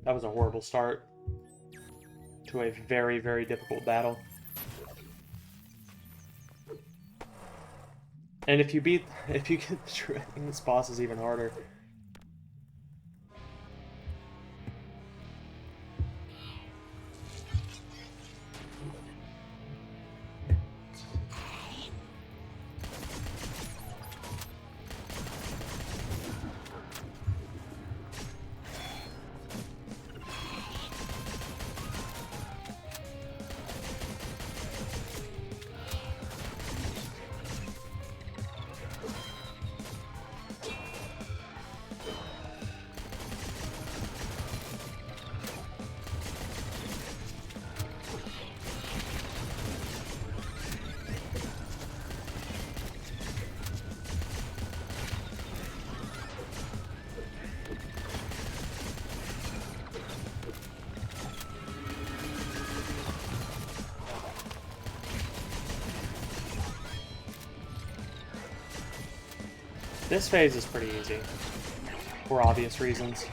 That was a horrible start to a very, very difficult battle. And if you get the true ending, this boss is even harder. This phase is pretty easy, for obvious reasons.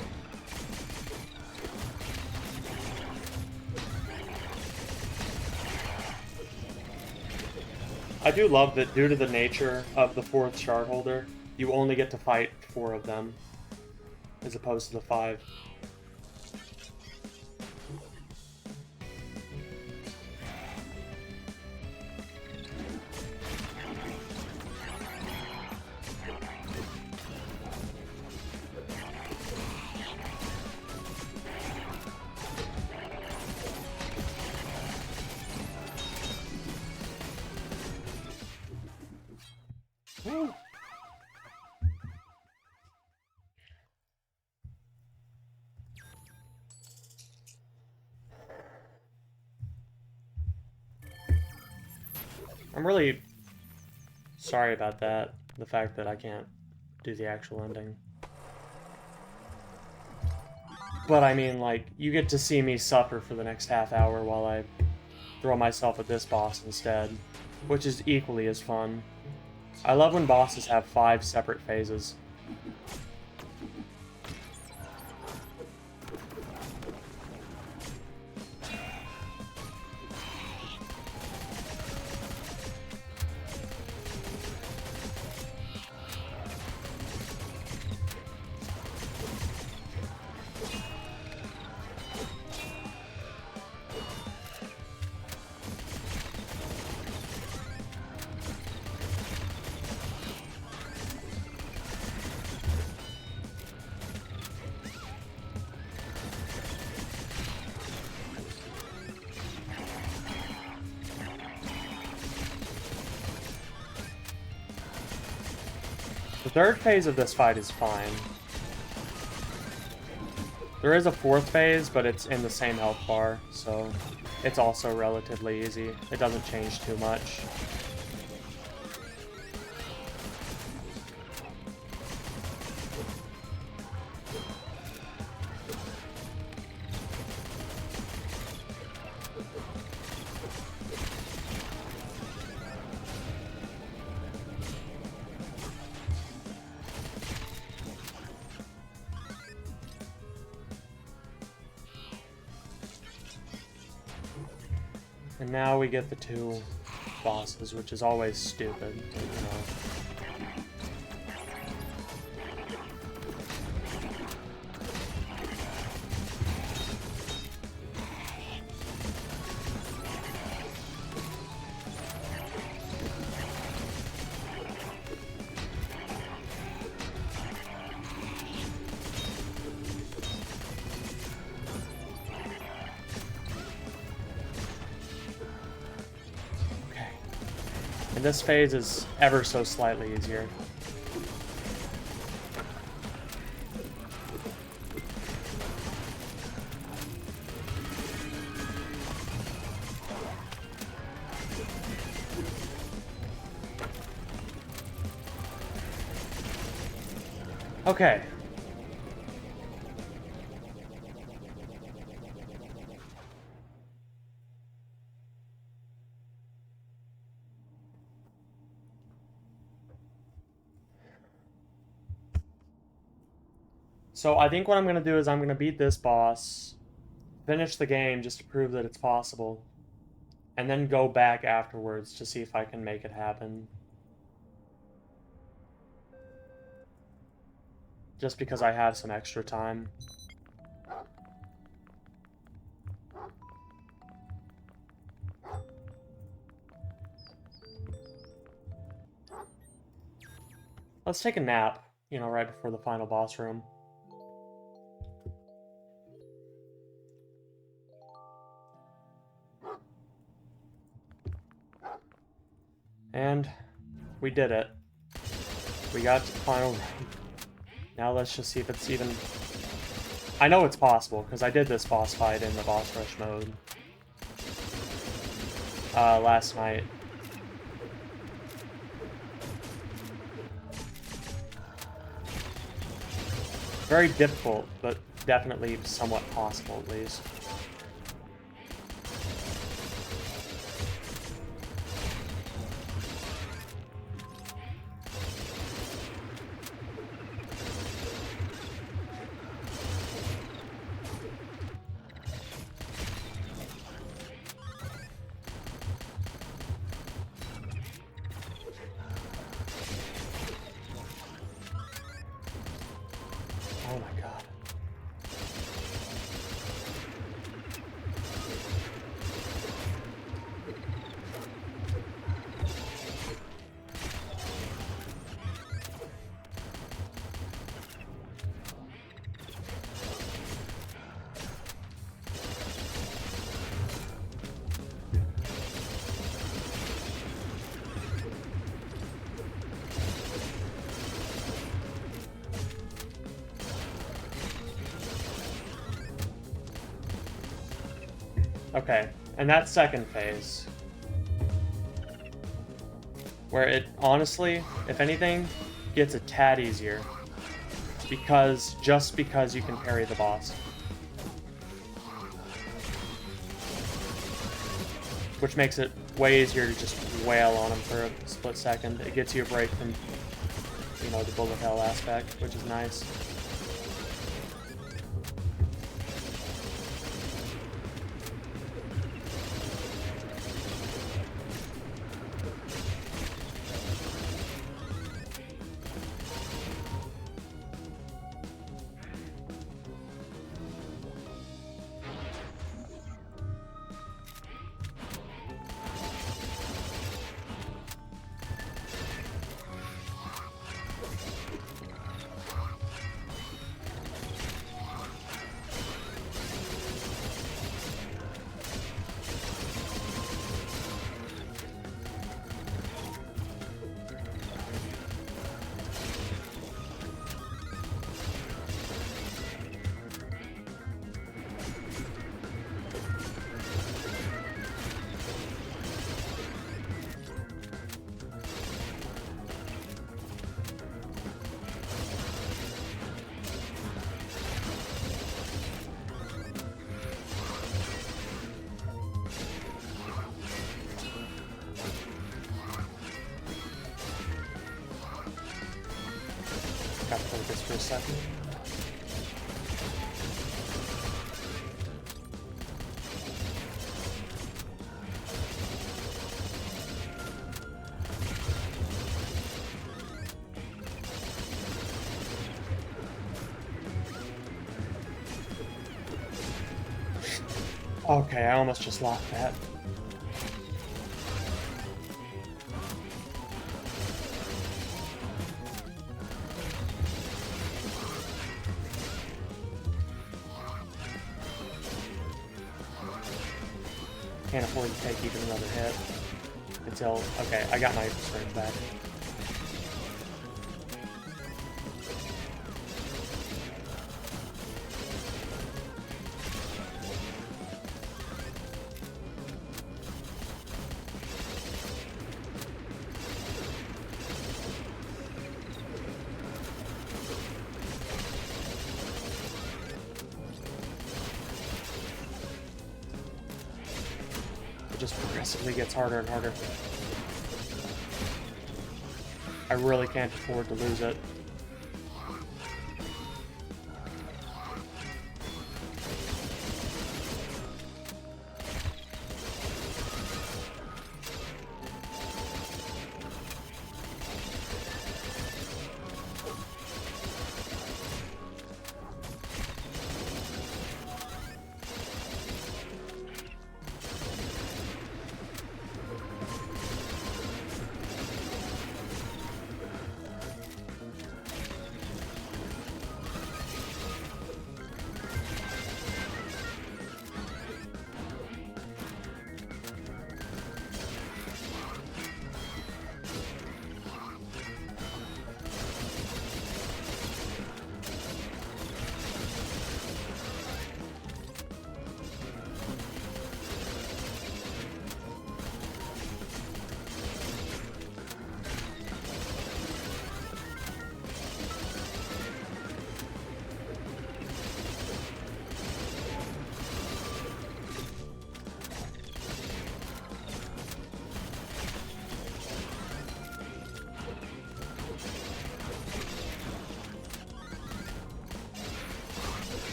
I do love that due to the nature of the 4th shard holder, you only get to fight 4 of them, as opposed to the 5. Woo. I'm really sorry about that, the fact that I can't do the actual ending. But I mean, like, you get to see me suffer for the next half hour while I throw myself at this boss instead, which is equally as fun. I love when bosses have 5 separate phases. The 3rd phase of this fight is fine. There is a 4th phase, but it's in the same health bar, so it's also relatively easy. It doesn't change too much. And now we get the 2 bosses, which is always stupid, you know. And this phase is ever so slightly easier. Okay. So I think what I'm going to do is I'm going to beat this boss, finish the game just to prove that it's possible, and then go back afterwards to see if I can make it happen. Just because I have some extra time. Let's take a nap, you know, right before the final boss room. And we did it. We got to the final room. Now let's just see if it's even... I know it's possible, because I did this boss fight in the boss rush mode last night. Very difficult, but definitely somewhat possible at least. Okay, and that second phase, where it honestly, if anything, gets a tad easier. Just because you can parry the boss. Which makes it way easier to just wail on him for a split second. It gets you a break from, you know, the bullet hell aspect, which is nice. Gotta focus for a second. Okay, I almost just locked that. Can't afford to take even another hit until... Okay, I got my strength back. It just progressively gets harder and harder. I really can't afford to lose it.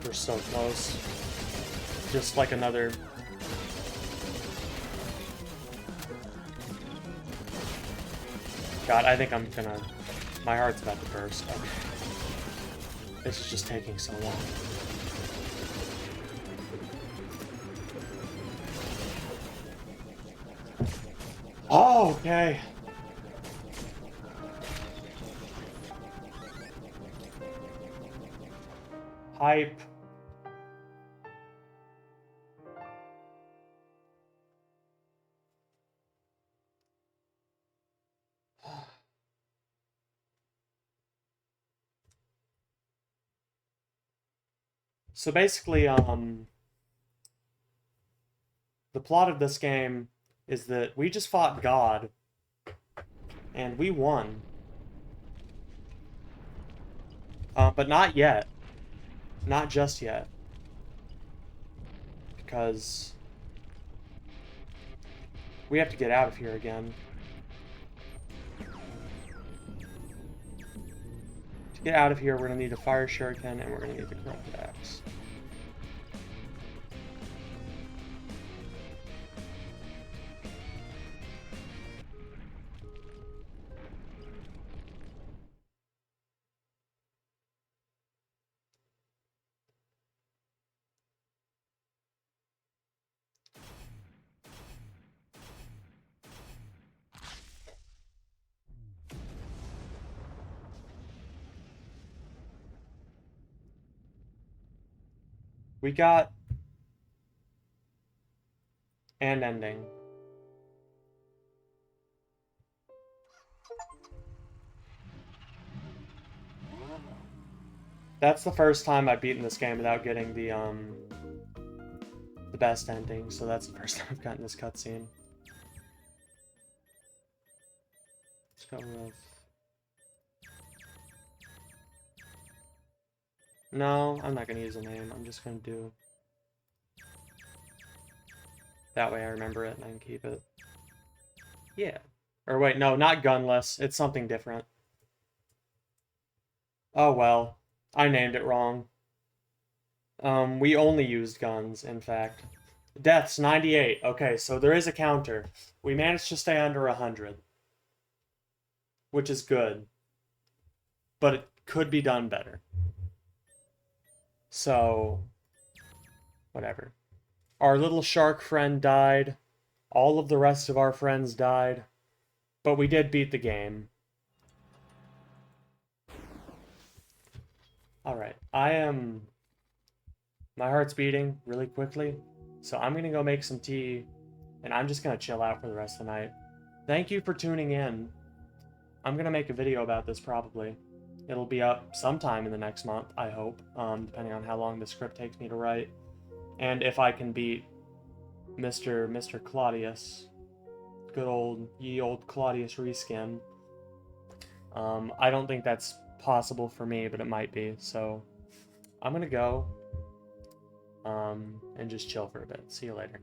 We're so close. Just like another... God, I think I'm gonna... My heart's about to burst. Okay. This is just taking so long. Oh, okay. Hype. So basically, the plot of this game is that we just fought God, and we won. But not yet. Not just yet. Because we have to get out of here again. To get out of here, we're going to need a fire shuriken, and we're going to need the corrupted axe. We got an ending. That's the first time I've beaten this game without getting the best ending, so that's the first time I've gotten this cutscene. Let's go with... No, I'm not gonna use a name. I'm just gonna do... That way I remember it and I can keep it. Yeah. Or wait, no, not gunless. It's something different. Oh well. I named it wrong. We only used guns, in fact. Deaths, 98. Okay, so there is a counter. We managed to stay under 100. Which is good. But it could be done better. So, whatever. Our little shark friend died. All of the rest of our friends died. But we did beat the game. Alright, my heart's beating really quickly, so I'm gonna go make some tea, and I'm just gonna chill out for the rest of the night. Thank you for tuning in. I'm gonna make a video about this probably. It'll be up sometime in the next month, I hope, depending on how long the script takes me to write. And if I can beat Mr. Claudius. Good old, ye old Claudius reskin. I don't think that's possible for me, but it might be, so I'm gonna go and just chill for a bit. See you later.